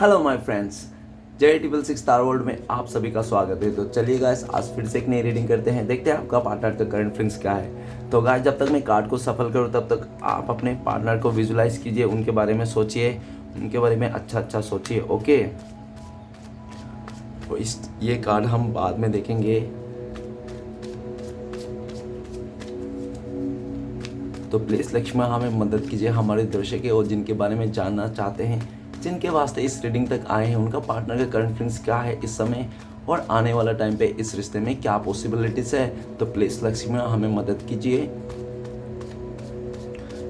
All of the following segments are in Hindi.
हेलो माय फ्रेंड्स, जय ट्रिपल सिक्स स्टार वर्ल्ड में आप सभी का स्वागत है। तो चलिए गाइस, आज फिर से एक नई रीडिंग करते हैं। देखते हैं आपका पार्टनर का करंट फीलिंग्स क्या है। तो गाइस, जब तक मैं कार्ड को सफल करूँ तब तक आप अपने पार्टनर को विजुलाइज कीजिए, उनके बारे में सोचिए, उनके बारे में अच्छा सोचिए। ओके, तो ये कार्ड हम बाद में देखेंगे। तो प्लीज़ लक्ष्मी हमें मदद कीजिए, हमारे दर्शक और जिनके बारे में जानना चाहते हैं, जिनके वास्ते इस रीडिंग तक आए हैं, उनका पार्टनर का करंट फीलिंग्स क्या है इस समय और आने वाला टाइम पे इस रिश्ते में क्या पॉसिबिलिटीज़ है। तो प्लीज़ लक्ष्मी हमें मदद कीजिए।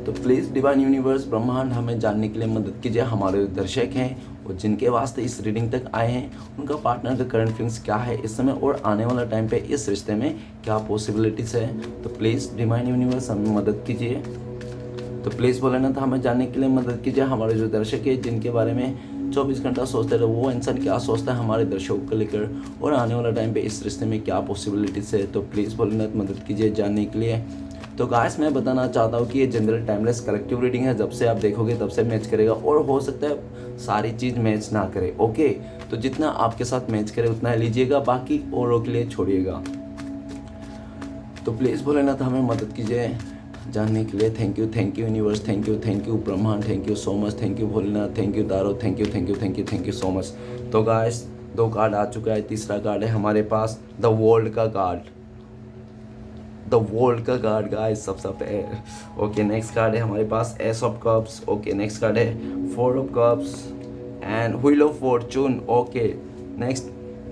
तो प्लीज़ डिवाइन यूनिवर्स ब्रह्मांड हमें जानने के लिए मदद कीजिए, हमारे दर्शक हैं और जिनके वास्ते इस रीडिंग तक आए हैं, उनका पार्टनर का करंट फीलिंग्स क्या है इस समय और आने वाला टाइम पे इस रिश्ते में क्या पॉसिबिलिटीज़ है। तो प्लीज़ डिवाइन यूनिवर्स हमें मदद कीजिए। तो प्लीज़ भोलेनाथ हमें जानने के लिए मदद कीजिए, हमारे जो दर्शक है जिनके बारे में 24 घंटा सोचते रहे, वो इंसान क्या सोचता है हमारे दर्शकों को लेकर और आने वाला टाइम पे इस रिश्ते में क्या पॉसिबिलिटीज़ है। तो प्लीज़ भोलेनाथ मदद कीजिए जानने के लिए। तो गाइस, मैं बताना चाहता हूँ कि ये जनरल टाइमलेस कलेक्टिव रीडिंग है, जब से आप देखोगे तब से मैच करेगा और हो सकता है सारी चीज़ मैच ना करे। ओके, तो जितना आपके साथ मैच करे उतना ही लीजिएगा, बाकी औरों के लिए छोड़िएगा। तो प्लीज़ भोलेनाथ हमें मदद कीजिए जानने के लिए। Thank you universe, thank you ब्रह्मांड, thank you so much, thank you Bholenath, thank you tarot, thank you so much. तो गाइस, 2 कार्ड आ चुका है, तीसरा कार्ड है हमारे पास द वर्ल्ड का कार्ड गाइस सबसे पहले। ओके, नेक्स्ट कार्ड है हमारे पास ace of cups. Okay, next card है 4 of cups and wheel of fortune. Okay, next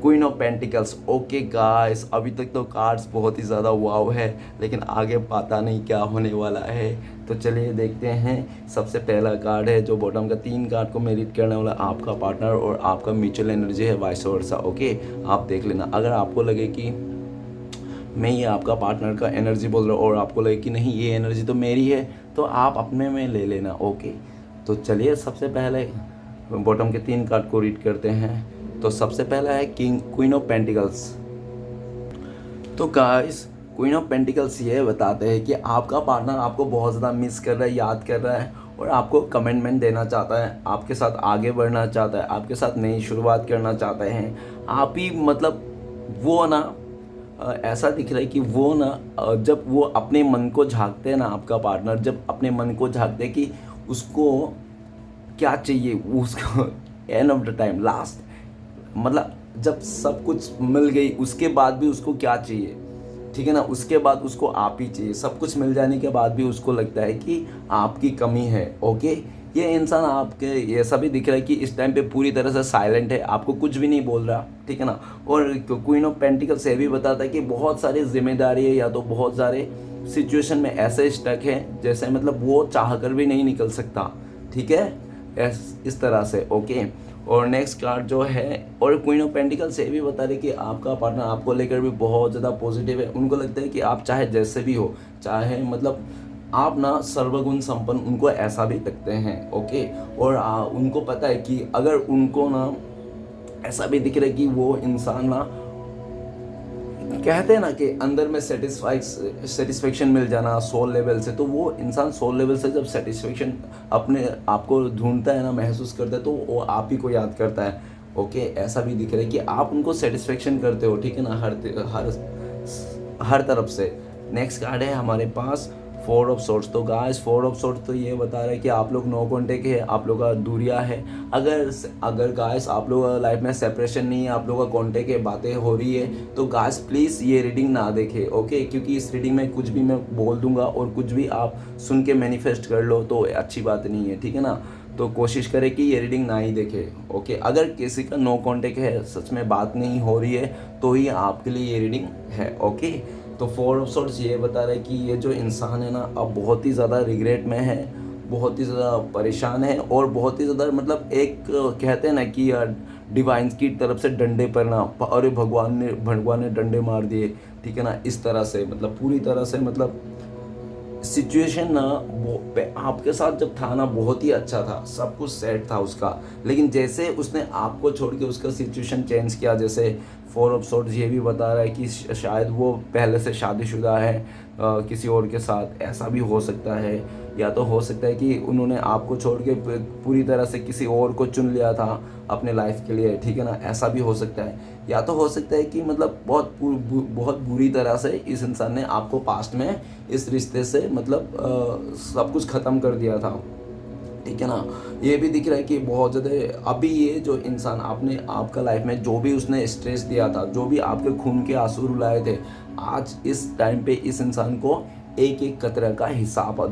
queen of pentacles. Okay guys, अभी तक तो कार्ड्स बहुत ही ज़्यादा वाव है, लेकिन आगे पता नहीं क्या होने वाला है। तो चलिए देखते हैं। सबसे पहला कार्ड है जो बॉटम का 3 कार्ड को मैं रीड करने वाला, आपका पार्टनर और आपका म्यूचुअल एनर्जी है, वाइस वर्सा। ओके, आप देख लेना। अगर आपको लगे कि मैं ये आपका पार्टनर का एनर्जी बोल रहा हूँ और आपको लगे कि नहीं ये एनर्जी तो मेरी है, तो आप अपने में ले लेना। ओके, तो चलिए सबसे पहले बॉटम के 3 कार्ड को रीड करते हैं। तो सबसे पहला है क्वीन ऑफ पेंटिकल्स। तो गाइस, क्वीन ऑफ पेंटिकल्स ये बताते हैं कि आपका पार्टनर आपको बहुत ज़्यादा मिस कर रहा है, याद कर रहा है और आपको कमिटमेंट देना चाहता है, आपके साथ आगे बढ़ना चाहता है, आपके साथ नई शुरुआत करना चाहते हैं। आप ही मतलब वो ना ऐसा दिख रहा है कि वो ना जब वो अपने मन को झांकते हैं ना, आपका पार्टनर जब अपने मन को झांकते हैं कि उसको क्या चाहिए, वो उसको end of the time last मतलब जब सब कुछ मिल गई उसके बाद भी उसको क्या चाहिए, ठीक है ना, उसके बाद उसको आप ही चाहिए। सब कुछ मिल जाने के बाद भी उसको लगता है कि आपकी कमी है। ओके, ये इंसान आपके ऐसा भी दिख रहा है कि इस टाइम पे पूरी तरह से साइलेंट है, आपको कुछ भी नहीं बोल रहा, ठीक है ना। और क्वीन ऑफ पेंटिकल्स ये भी बताता है कि बहुत सारी जिम्मेदारी है या तो बहुत सारे सिचुएशन में ऐसे स्टक है जैसे मतलब वो चाह कर भी नहीं निकल सकता, ठीक है, इस तरह से। ओके, और नेक्स्ट कार्ड जो है और क्वीन ऑफ पेंटिकल्स ये भी बता रही कि आपका पार्टनर आपको लेकर भी बहुत ज़्यादा पॉजिटिव है। उनको लगता है कि आप चाहे जैसे भी हो, चाहे मतलब आप ना सर्वगुण संपन्न, उनको ऐसा भी लगते हैं। ओके, और उनको पता है कि अगर उनको ना ऐसा भी दिख रहा है कि वो इंसान ना कहते हैं ना कि अंदर में सेटिस्फेक्शन मिल जाना सोल लेवल से, तो वो इंसान सोल लेवल से जब सेटिस्फेक्शन अपने आप को ढूंढता है ना, महसूस करता है, तो वो आप ही को याद करता है। ओके, ऐसा भी दिख रहा है कि आप उनको सेटिस्फेक्शन करते हो, ठीक है ना, हर तरफ से। नेक्स्ट कार्ड है हमारे पास 4 ऑफ सोर्ट्स। तो गाइस, 4 ऑफ सोर्ट्स तो ये बता रहा है कि आप लोग नो कॉन्टेक्ट है, आप लोग का दूरियां है। अगर गाइस आप लोग लाइफ में सेपरेशन नहीं है, आप लोग का कॉन्टेक्ट है, बातें हो रही है, तो गाइस प्लीज़ ये रीडिंग ना देखें। ओके, क्योंकि इस रीडिंग में कुछ भी मैं बोल दूंगा और कुछ भी आप सुन के मैनिफेस्ट कर लो तो अच्छी बात नहीं है, ठीक है ना। तो कोशिश करें कि ये रीडिंग ना ही देखें। ओके, अगर किसी का नो कॉन्टेक्ट है, सच में बात नहीं हो रही है, तो ही आपके लिए ये रीडिंग है। ओके, तो 4 ऑफ सोर्ट्स ये बता रहे कि ये जो इंसान है ना अब बहुत ही ज़्यादा रिग्रेट में है, बहुत ही ज़्यादा परेशान है और बहुत ही ज़्यादा मतलब एक कहते हैं ना कि डिवाइन की तरफ से डंडे पर ना, अरे भगवान ने डंडे मार दिए, ठीक है ना, इस तरह से मतलब पूरी तरह से मतलब सिचुएशन ना वो आपके साथ जब था ना बहुत ही अच्छा था, सब कुछ सेट था उसका, लेकिन जैसे उसने आपको छोड़ के उसका सिचुएशन चेंज किया, जैसे फोर ऑफ सोर्ड्स ये भी बता रहा है कि शायद वो पहले से शादीशुदा है किसी और के साथ, ऐसा भी हो सकता है। या तो हो सकता है कि उन्होंने आपको छोड़ के पूरी तरह से किसी और को चुन लिया था अपने लाइफ के लिए, ठीक है ना, ऐसा भी हो सकता है। या तो हो सकता है कि मतलब बहुत बुरी तरह से इस इंसान ने आपको पास्ट में इस रिश्ते से मतलब सब कुछ ख़त्म कर दिया था, ठीक है ना। ये भी दिख रहा है कि बहुत ज़्यादा अभी ये जो इंसान आपने आपका लाइफ में जो भी उसने स्ट्रेस दिया था, जो भी आपके खून के आंसू रुलाए थे, आज इस टाइम पे इस इंसान को एक एक कतरे का हिसाब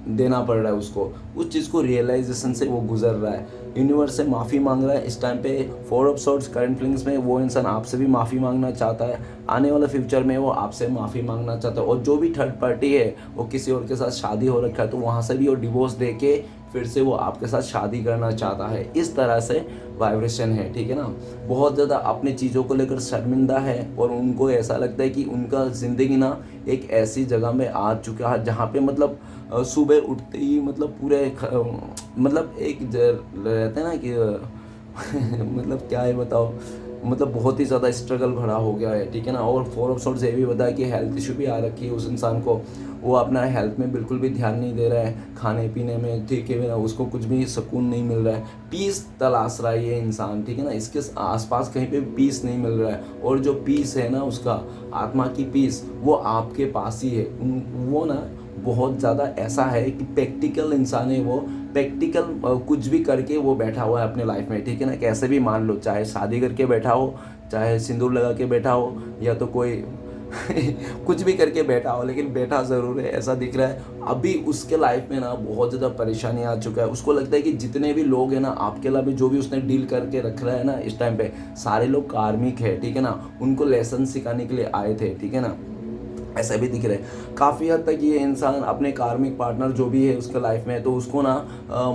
देना पड़ रहा है उसको, उस चीज़ को रियलाइजेशन से वो गुजर रहा है, यूनिवर्स से माफ़ी मांग रहा है इस टाइम पे। Four of swords current feelings में वो इंसान आपसे भी माफ़ी मांगना चाहता है, आने वाला फ्यूचर में वो आपसे माफ़ी मांगना चाहता है। और जो भी थर्ड पार्टी है वो किसी और के साथ शादी हो रखा है तो वहाँ से भी वो डिवोर्स दे के फिर से वो आपके साथ शादी करना चाहता है, इस तरह से वाइब्रेशन है, ठीक है ना। बहुत ज़्यादा अपनी चीज़ों को लेकर शर्मिंदा है और उनको ऐसा लगता है कि उनका ज़िंदगी ना एक ऐसी जगह में आ चुका है जहाँ पे मतलब सुबह उठते ही मतलब पूरे मतलब एक रहते हैं ना कि मतलब क्या है बताओ, मतलब बहुत ही ज़्यादा स्ट्रगल भरा हो गया है, ठीक है ना। और फोर ऑफ सॉर्ड्स ये भी बताया कि हेल्थ इशू भी आ रखी है उस इंसान को, वो अपना हेल्थ में बिल्कुल भी ध्यान नहीं दे रहा है, खाने पीने में, ठीक है ना, उसको कुछ भी सुकून नहीं मिल रहा है, पीस तलाश रहा है ये इंसान, ठीक है ना। इसके आसपास कहीं पे पीस नहीं मिल रहा है, और जो पीस है ना उसका आत्मा की पीस वो आपके पास ही है। वो ना बहुत ज़्यादा ऐसा है कि प्रैक्टिकल इंसान है वो, प्रैक्टिकल कुछ भी करके वो बैठा हुआ है अपने लाइफ में, ठीक है ना। कैसे भी मान लो, चाहे शादी करके बैठा हो, चाहे सिंदूर लगा के बैठा हो, या तो कोई कुछ भी करके बैठा हो, लेकिन बैठा ज़रूर है, ऐसा दिख रहा है। अभी उसके लाइफ में ना बहुत ज़्यादा परेशानी आ चुका है, उसको लगता है कि जितने भी लोग हैं ना आपके अलावा जो भी उसने डील करके रख रहा है ना इस टाइम पे, सारे लोग कार्मिक है, ठीक है ना, उनको लेसन सिखाने के लिए आए थे, ठीक है ना, ऐसा भी दिख रहा है। काफ़ी हद तक ये इंसान अपने कार्मिक पार्टनर जो भी है उसके लाइफ में, तो उसको ना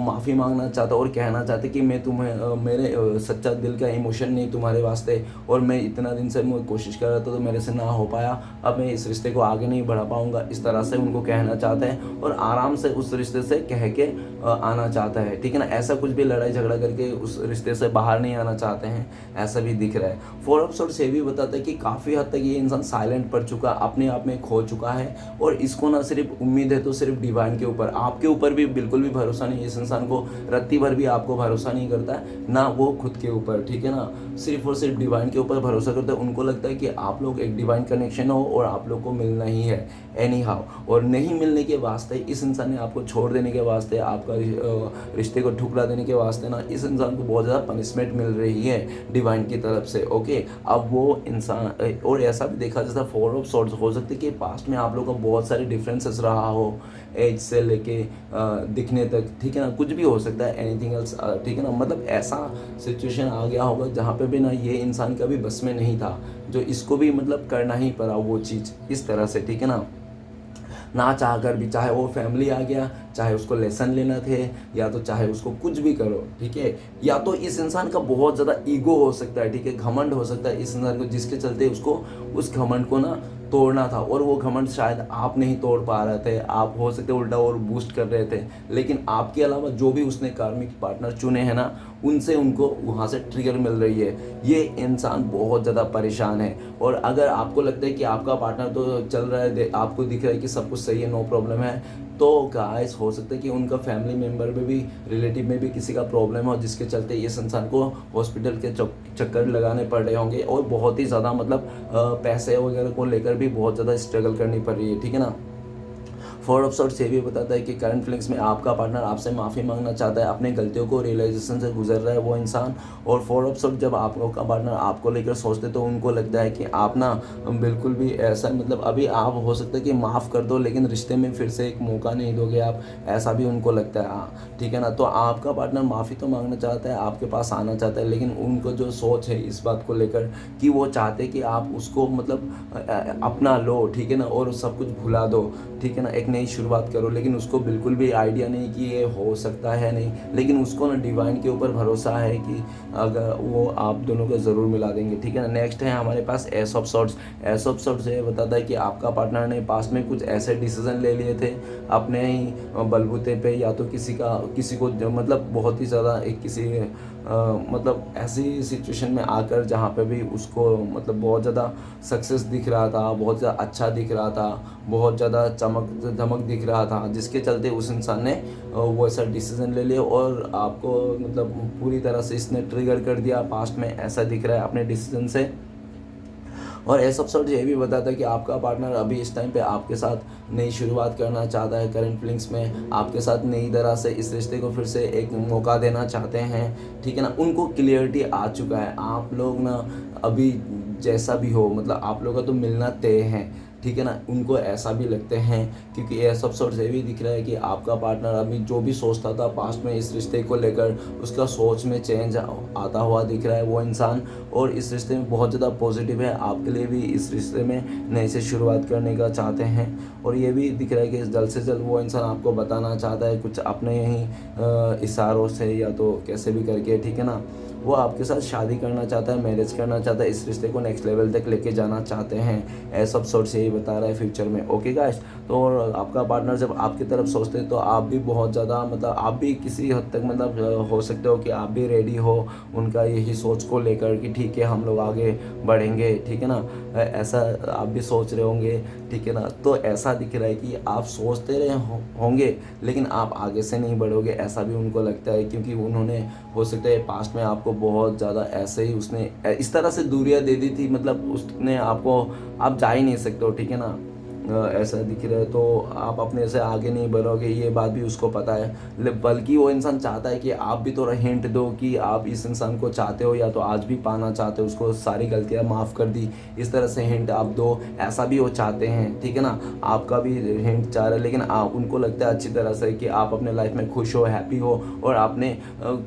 माफ़ी मांगना चाहता और कहना चाहता कि मैं तुम्हें मेरे सच्चा दिल का इमोशन नहीं तुम्हारे वास्ते, और मैं इतना दिन से मैं कोशिश कर रहा था तो मेरे से ना हो पाया, अब मैं इस रिश्ते को आगे नहीं बढ़ा पाऊँगा, इस तरह से उनको कहना चाहते हैं और आराम से उस रिश्ते से कह के आना चाहता है, ठीक है ना। ऐसा कुछ भी लड़ाई झगड़ा करके उस रिश्ते से बाहर नहीं आना चाहते हैं, ऐसा भी दिख रहा है। फोर ऑफ सॉर्ड्स ये भी बताता है कि काफ़ी हद तक ये इंसान साइलेंट पड़ चुका, अपने आप में खो चुका है, और इसको ना सिर्फ उम्मीद है तो सिर्फ डिवाइन के ऊपर, आपके ऊपर भी बिल्कुल भी भरोसा नहीं है। इस इंसान को रत्ती भर भी आपको भरोसा नहीं करता है ना वो खुद के ऊपर, ठीक है ना, सिर्फ और सिर्फ डिवाइन के ऊपर भरोसा करता है। उनको लगता है कि आप लोग एक डिवाइन कनेक्शन हो और आप लोग को मिलना ही है एनी हाउ, और नहीं मिलने के वास्ते इस इंसान ने आपको छोड़ देने के वास्ते, आपका रिश्ते को ठुकरा देने के वास्ते ना इस इंसान को बहुत ज़्यादा पनिशमेंट मिल रही है डिवाइन की तरफ से, ओके। अब वो इंसान, और ऐसा भी देखा जैसा फोर ऑफ सॉर्ड्स हो सकते कि पास्ट में आप लोगों का बहुत सारे डिफरेंसेस रहा हो, एज से लेके दिखने तक, ठीक है ना, कुछ भी हो सकता है, एनीथिंग एल्स, ठीक है ना। मतलब ऐसा सिचुएशन आ गया होगा जहाँ पे भी ना ये इंसान कभी बस में नहीं था, जो इसको भी मतलब करना ही पड़ा वो चीज़ इस तरह से, ठीक है ना चाह कर भी, चाहे वो फैमिली आ गया, चाहे उसको लेसन लेना थे, या तो चाहे उसको कुछ भी करो, ठीक है। या तो इस इंसान का बहुत ज़्यादा ईगो हो सकता है, ठीक है, घमंड हो सकता है इस इंसान को, जिसके चलते उसको उस घमंड को ना तोड़ना था, और वो घमंड शायद आप नहीं तोड़ पा रहे थे, आप हो सकते उल्टा और बूस्ट कर रहे थे, लेकिन आपके अलावा जो भी उसने कार्मिक पार्टनर चुने हैं ना उनसे उनको वहाँ से ट्रिगर मिल रही है। ये इंसान बहुत ज़्यादा परेशान है, और अगर आपको लगता है कि आपका पार्टनर तो चल रहा है, आपको दिख रहा है कि सब कुछ सही है, नो प्रॉब्लम है, तो गाइस हो सकता है कि उनका फैमिली मेम्बर में भी, रिलेटिव में भी किसी का प्रॉब्लम हो, जिसके चलते इस इंसान को हॉस्पिटल के चक्कर लगाने पड़ रहे होंगे, और बहुत ही ज़्यादा मतलब पैसे वगैरह को लेकर भी बहुत ज़्यादा स्ट्रगल करनी पड़ रही है, ठीक है ना। फोर ऑफ सॉर्ड्स ये भी बताता है कि करंट फीलिंग्स में आपका पार्टनर आपसे माफ़ी मांगना चाहता है, अपने गलतियों को रियलाइजेशन से गुजर रहा है वो इंसान। और फोर ऑफ सॉर्ड्स जब आपका पार्टनर आपको लेकर सोचते तो उनको लगता है कि आप ना बिल्कुल भी ऐसा, मतलब अभी आप हो सकता है कि माफ़ कर दो, लेकिन रिश्ते में फिर से एक मौका नहीं दोगे आप, ऐसा भी उनको लगता है, हाँ, ठीक है ना। तो आपका पार्टनर माफ़ी तो मांगना चाहता है, आपके पास आना चाहता है, लेकिन उनको जो सोच है इस बात को लेकर कि वो चाहते कि आप उसको मतलब अपना लो, ठीक है ना, और सब कुछ भुला दो, ठीक है ना, एक नई शुरुआत करो, लेकिन उसको बिल्कुल भी आइडिया नहीं कि ये हो सकता है नहीं, लेकिन उसको ना डिवाइन के ऊपर भरोसा है कि अगर वो आप दोनों को ज़रूर मिला देंगे, ठीक है ना। नेक्स्ट है हमारे पास ace of swords. Ace of swords ये बताता है कि आपका पार्टनर ने पास में कुछ ऐसे डिसीजन ले लिए थे अपने ही बलबूते पे, या तो किसी को मतलब बहुत ही ज़्यादा एक किसी मतलब ऐसी सिचुएशन में आकर जहाँ पे भी उसको मतलब बहुत ज़्यादा सक्सेस दिख रहा था, बहुत ज़्यादा अच्छा दिख रहा था, बहुत ज़्यादा चमक धमक दिख रहा था, जिसके चलते उस इंसान ने वो ऐसा डिसीज़न ले लिया और आपको मतलब पूरी तरह से इसने ट्रिगर कर दिया। पास्ट में ऐसा दिख रहा है अपने डिसीजन से। और एस एपिसोड ये भी बताता है कि आपका पार्टनर अभी इस टाइम पे आपके साथ नई शुरुआत करना चाहता है, करंट फीलिंग्स में आपके साथ नई तरह से इस रिश्ते को फिर से एक मौका देना चाहते हैं, ठीक है ना। उनको क्लियरिटी आ चुका है, आप लोग ना अभी जैसा भी हो मतलब आप लोग का तो मिलना तय है, ठीक है ना। उनको ऐसा भी लगते हैं क्योंकि ये सब सोर्स ये भी दिख रहा है कि आपका पार्टनर अभी जो भी सोचता था पास्ट में इस रिश्ते को लेकर, उसका सोच में चेंज आता हुआ दिख रहा है वो इंसान, और इस रिश्ते में बहुत ज़्यादा पॉजिटिव है, आपके लिए भी इस रिश्ते में नए से शुरुआत करने का चाहते हैं। और ये भी दिख रहा है कि जल्द से जल्द वो इंसान आपको बताना चाहता है कुछ अपने ही इशारों से या तो कैसे भी करके, ठीक है ना। वो आपके साथ शादी करना चाहता है, मैरिज करना चाहता है, इस रिश्ते को नेक्स्ट लेवल तक लेके जाना चाहते हैं, ऐसा सोर्स यही बता रहा है फ्यूचर में। ओके गाइस, तो आपका पार्टनर जब आपकी तरफ सोचते हैं तो आप भी बहुत ज़्यादा मतलब आप भी किसी हद तक मतलब हो सकते हो कि आप भी रेडी हो उनका यही सोच को लेकर कि ठीक है हम लोग आगे बढ़ेंगे, ठीक है ना। ऐसा आप भी सोच रहे होंगे, ठीक है ना। तो ऐसा दिख रहा है कि आप सोचते रहे होंगे लेकिन आप आगे से नहीं बढ़ोगे, ऐसा भी उनको लगता है, क्योंकि उन्होंने हो सकता है पास्ट में आपको बहुत ज़्यादा ऐसे ही उसने इस तरह से दूरियां दे दी थी, मतलब उसने आपको आप जा ही नहीं सकते हो, ठीक है ना। ऐसा दिख रहा है तो आप अपने से आगे नहीं बढ़ोगे, ये बात भी उसको पता है। बल्कि वो इंसान चाहता है कि आप भी थोड़ा हिंट दो कि आप इस इंसान को चाहते हो या तो आज भी पाना चाहते हो, उसको सारी गलतियां माफ़ कर दी, इस तरह से हिंट आप दो, ऐसा भी वो चाहते हैं, ठीक है ना। आपका भी हिंट चाह रहे हैं, लेकिन आप उनको लगता है अच्छी तरह से कि आप अपने लाइफ में खुश हो, हैप्पी हो, और आपने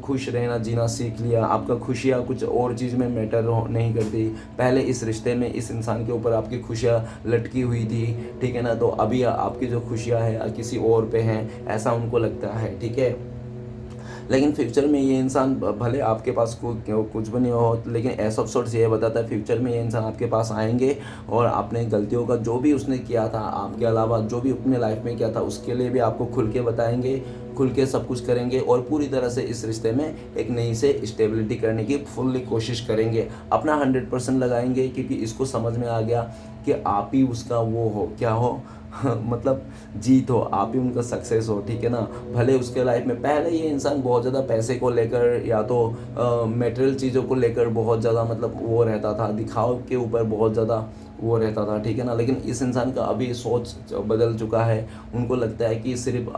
खुश रहना जीना सीख लिया। आपका खुशियाँ कुछ और चीज़ में मैटर नहीं करती, पहले इस रिश्ते में इस इंसान के ऊपर आपकी खुशियाँ लटकी हुई थी, ठीक है ना। तो अभी आपकी जो खुशियाँ हैं किसी और पे हैं, ऐसा उनको लगता है, ठीक है। लेकिन फ्यूचर में ये इंसान भले आपके पास कुछ भी नहीं हो, लेकिन ऐसा सोर्स ये बताता है फ्यूचर में ये इंसान आपके पास आएंगे और अपने गलतियों का जो भी उसने किया था आपके अलावा जो भी अपने लाइफ में किया था उसके लिए भी आपको खुल के बताएंगे, खुल के सब कुछ करेंगे और पूरी तरह से इस रिश्ते में एक नई से स्टेबिलिटी करने की फुल्ली कोशिश करेंगे, अपना 100% लगाएंगे, क्योंकि इसको समझ में आ गया कि आप ही उसका वो हो, क्या हो मतलब जीत हो, आप ही उनका सक्सेस हो, ठीक है ना। भले उसके लाइफ में पहले ये इंसान बहुत ज़्यादा पैसे को लेकर या तो मटेरियल चीज़ों को लेकर बहुत ज़्यादा मतलब वो रहता था, दिखाव के ऊपर बहुत ज़्यादा वो रहता था, ठीक है ना। लेकिन इस इंसान का अभी सोच बदल चुका है, उनको लगता है कि सिर्फ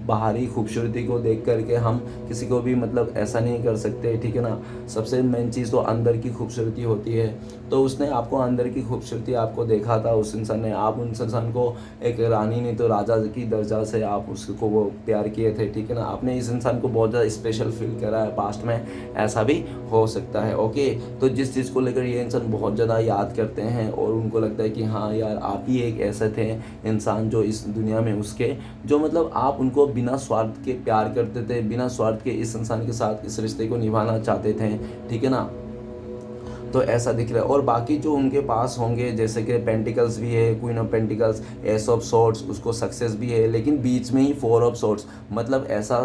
बाहरी खूबसूरती को देख करके हम किसी को भी मतलब ऐसा नहीं कर सकते, ठीक है ना। सबसे मेन चीज़ तो अंदर की खूबसूरती होती है, तो उसने आपको अंदर की खूबसूरती आपको देखा था उस इंसान ने, आप उस इंसान को एक रानी नहीं तो राजा की दर्जा से आप उसको वो प्यार किए थे, ठीक है ना। आपने इस इंसान को बहुत ज़्यादा स्पेशल फील करा है पास्ट में, ऐसा भी हो सकता है। ओके, तो जिस चीज़ को लेकर ये इंसान बहुत ज़्यादा याद करते हैं और उनको लगता है कि हाँ यार आप ही एक ऐसे थे इंसान जो इस दुनिया में उसके जो मतलब आप उनको बिना स्वार्थ के प्यार करते थे, बिना स्वार्थ के इस इंसान के साथ इस रिश्ते को निभाना चाहते थे, ठीक है ना। तो ऐसा दिख रहा है। और बाकी जो उनके पास होंगे जैसे कि पेंटिकल्स भी है, queen of pentacles, S of swords, उसको सक्सेस भी है, लेकिन बीच में ही फोर ऑफ सॉर्ड्स, मतलब ऐसा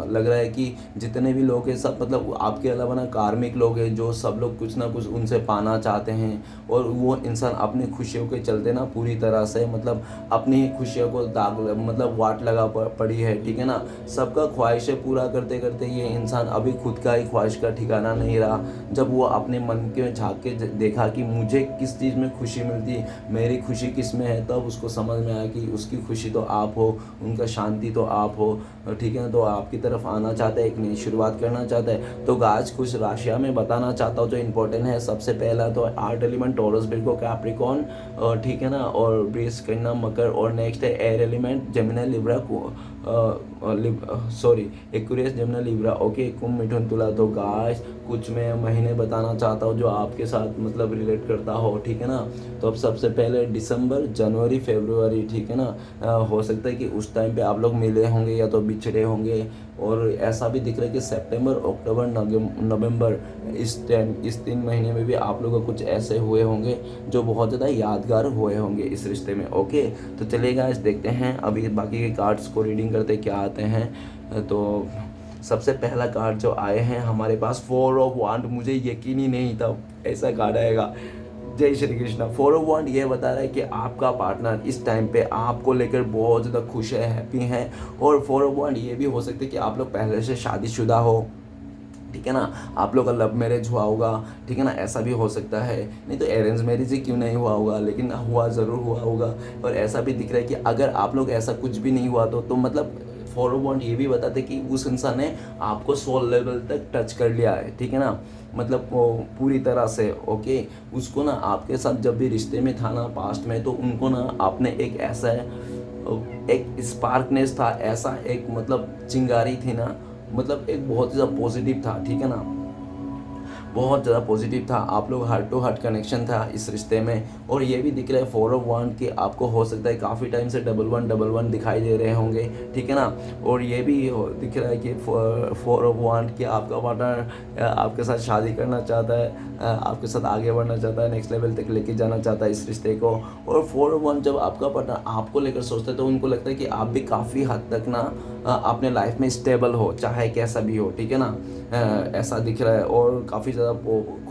लग रहा है कि जितने भी लोग हैं सब मतलब आपके अलावा ना कार्मिक लोग हैं जो सब लोग कुछ ना कुछ उनसे पाना चाहते हैं, और वो इंसान अपनी खुशियों के चलते ना पूरी तरह से मतलब अपनी खुशियों को दाग मतलब वाट लगा पड़ी है, ठीक है ना। सबका ख्वाहिशें पूरा करते करते ये इंसान अभी खुद का ही ख्वाहिश का ठिकाना नहीं रहा। जब वो अपने मन के झांक के देखा कि मुझे किस चीज़ में खुशी मिलती है, मेरी खुशी किस में है, तब उसको समझ में आया कि उसकी खुशी तो आप हो, उनका शांति तो आप हो, ठीक है ना। तो आपकी तरफ आना चाहता है, एक नई शुरुआत करना चाहता है। तो आज कुछ राशियाँ में बताना चाहता हूँ जो इंपॉर्टेंट है। सबसे पहला तो art element taurus, Virgo, Capricorn, ठीक है ना, और वृष, कन्या, मकर, और नेक्स्ट है air element Gemini, Libra, sorry, Aquarius, Gemini, Libra, okay, कुंभ, मिथुन, तुला। तो गाइस कुछ मैं महीने बताना चाहता हूँ जो आपके साथ मतलब रिलेट करता हो, ठीक है ना। तो अब सबसे पहले दिसंबर, जनवरी, फरवरी, ठीक है ना। हो सकता है कि उस टाइम पे आप लोग मिले होंगे या तो बिछड़े होंगे। और ऐसा भी दिख रहा है कि सितंबर, अक्टूबर, नवंबर, इस 3 महीने में भी आप लोगों को कुछ ऐसे हुए होंगे जो बहुत ज़्यादा यादगार हुए होंगे इस रिश्ते में, ओके। तो चलिए गाइस देखते हैं अभी बाकी के कार्ड्स को रीडिंग करते क्या आते हैं। तो सबसे पहला कार्ड जो आए हैं हमारे पास, 4 ऑफ वांड। मुझे यकीन ही नहीं था ऐसा कार्ड आएगा। जय श्री कृष्णा। 4 ऑफ वांड ये बता रहा है कि आपका पार्टनर इस टाइम पे आपको लेकर बहुत ज़्यादा खुश है, हैप्पी है। और 4 ऑफ वांड ये भी हो सकता है कि आप लोग पहले से शादीशुदा हो, ठीक है ना। आप लोग का लव मैरिज हुआ होगा, ठीक है ना, ऐसा भी हो सकता है। नहीं तो अरेंज मैरिज ही क्यों नहीं हुआ होगा, लेकिन हुआ ज़रूर हुआ होगा। और ऐसा भी दिख रहा है कि अगर आप लोग ऐसा कुछ भी नहीं हुआ तो मतलब 4 ऑफ वांड ये भी बताते कि उस इंसान ने आपको सोल लेवल तक टच कर लिया है, ठीक है ना। मतलब वो पूरी तरह से, ओके। उसको ना आपके साथ जब भी रिश्ते में था ना पास्ट में, तो उनको ना आपने एक ऐसा एक स्पार्कनेस था, ऐसा एक मतलब चिंगारी थी ना, मतलब एक बहुत ज़्यादा पॉजिटिव था, ठीक है ना। बहुत ज़्यादा पॉजिटिव था, आप लोग हार्ट टू हार्ट कनेक्शन था इस रिश्ते में। और ये भी दिख रहा है 4 ऑफ वांड कि आपको हो सकता है काफ़ी टाइम से 1111 दिखाई दे रहे होंगे, ठीक है ना। और ये भी दिख रहा है कि 4 ऑफ वांड कि आपका पार्टनर आपके साथ शादी करना चाहता है, आपके साथ आगे बढ़ना चाहता है, नेक्स्ट लेवल तक लेके जाना चाहता है इस रिश्ते को। और 4 ऑफ वांड जब आपका पार्टनर आपको लेकर सोचता है तो उनको लगता है कि आप भी काफ़ी हद तक ना अपने लाइफ में स्टेबल हो, चाहे कैसा भी हो, ठीक है ना। ऐसा दिख रहा है। और काफ़ी ज़्यादा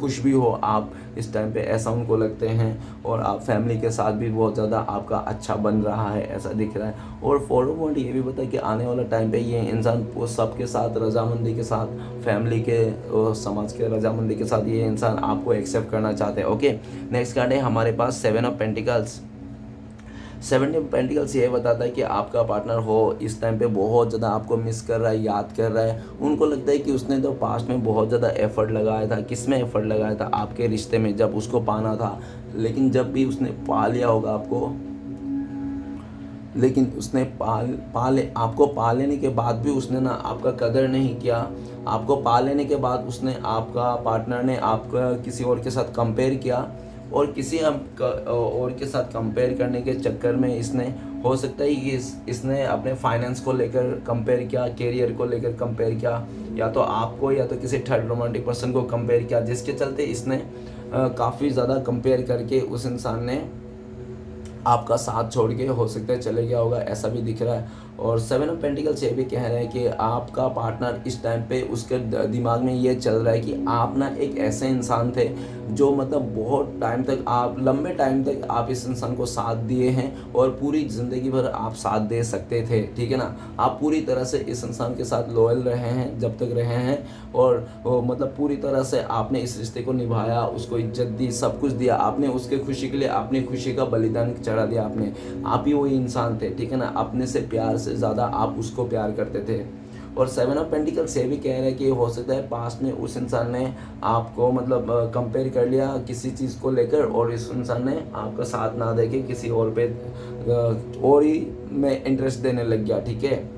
खुश भी हो आप इस टाइम पे, ऐसा उनको लगते हैं। और आप फैमिली के साथ भी बहुत ज़्यादा आपका अच्छा बन रहा है, ऐसा दिख रहा है। और 4 ऑफ वांड ये भी बता कि आने वाला टाइम पे ये इंसान वो सबके साथ रजामंदी के साथ, फैमिली के और समाज के रजामंदी के साथ ये इंसान आपको एक्सेप्ट करना चाहते हैं, ओके। नेक्स्ट कार्ड है हमारे पास 7 ऑफ पेंटिकल्स। 7 ऑफ पेंटिकल्स ये बताता है कि आपका पार्टनर हो इस टाइम पे बहुत ज़्यादा आपको मिस कर रहा है, याद कर रहा है। उनको लगता है कि उसने तो पास्ट में बहुत ज़्यादा एफर्ट लगाया था। किस में एफर्ट लगाया था? आपके रिश्ते में, जब उसको पाना था। लेकिन जब भी उसने पा लिया होगा आपको, लेकिन उसने आपको पा लेने के बाद भी उसने ना आपका कदर नहीं किया। आपको पा लेने के बाद उसने, आपका पार्टनर ने आपका किसी और के साथ कंपेयर किया। और और के साथ कंपेयर करने के चक्कर में इसने, हो सकता है कि इसने अपने फाइनेंस को लेकर कंपेयर किया, करियर को लेकर कंपेयर किया, या तो आपको या तो किसी थर्ड रोमांटिक पर्सन को कंपेयर किया, जिसके चलते इसने काफ़ी ज़्यादा कंपेयर करके उस इंसान ने आपका साथ छोड़ के हो सकता है चले गया होगा, ऐसा भी दिख रहा है। और 7 ऑफ पेंटिकल्स ये भी कह रहे हैं कि आपका पार्टनर इस टाइम पे उसके दिमाग में ये चल रहा है कि आप ना एक ऐसे इंसान थे जो मतलब बहुत टाइम तक, आप लंबे टाइम तक आप इस इंसान को साथ दिए हैं और पूरी ज़िंदगी भर आप साथ दे सकते थे, ठीक है ना। आप पूरी तरह से इस इंसान के साथ लॉयल रहे हैं जब तक रहे हैं। और मतलब पूरी तरह से आपने इस रिश्ते को निभाया, उसको इज्जत दी, सब कुछ दिया आपने उसके खुशी के लिए, अपनी खुशी का बलिदान चढ़ा दिया आपने। आप ही वही इंसान थे, ठीक है ना। अपने से प्यार से ज़्यादा आप उसको प्यार करते थे। और 7 ऑफ पेंटिकल्स ये भी कह रहे हैं कि हो सकता है पास्ट में उस इंसान ने आपको मतलब कंपेयर कर लिया किसी चीज़ को लेकर, और इस इंसान ने आपका साथ ना दे के किसी और पे और ही में इंटरेस्ट देने लग गया, ठीक है।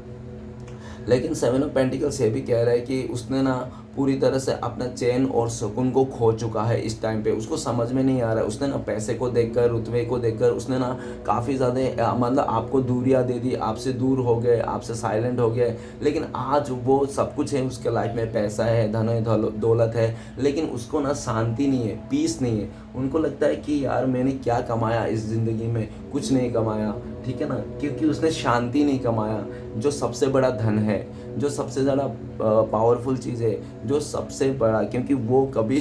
लेकिन 7 ऑफ पेंटिकल्स ये भी कह रहा है कि उसने ना पूरी तरह से अपना चैन और सुकून को खो चुका है इस टाइम पे। उसको समझ में नहीं आ रहा है, उसने ना पैसे को देखकर, रुतबे को देखकर उसने ना काफ़ी ज़्यादा मतलब आपको दूरियां दे दी, आपसे दूर हो गए, आपसे साइलेंट हो गए। लेकिन आज वो सब कुछ है उसके लाइफ में, पैसा है, धन है, दौलत है, लेकिन उसको ना शांति नहीं है, पीस नहीं है। उनको लगता है कि यार मैंने क्या कमाया इस ज़िंदगी में, कुछ नहीं कमाया, ठीक है ना। क्योंकि उसने शांति नहीं कमाया, जो सबसे बड़ा धन है, जो सबसे ज़्यादा पावरफुल चीज़ है, जो सबसे बड़ा, क्योंकि वो कभी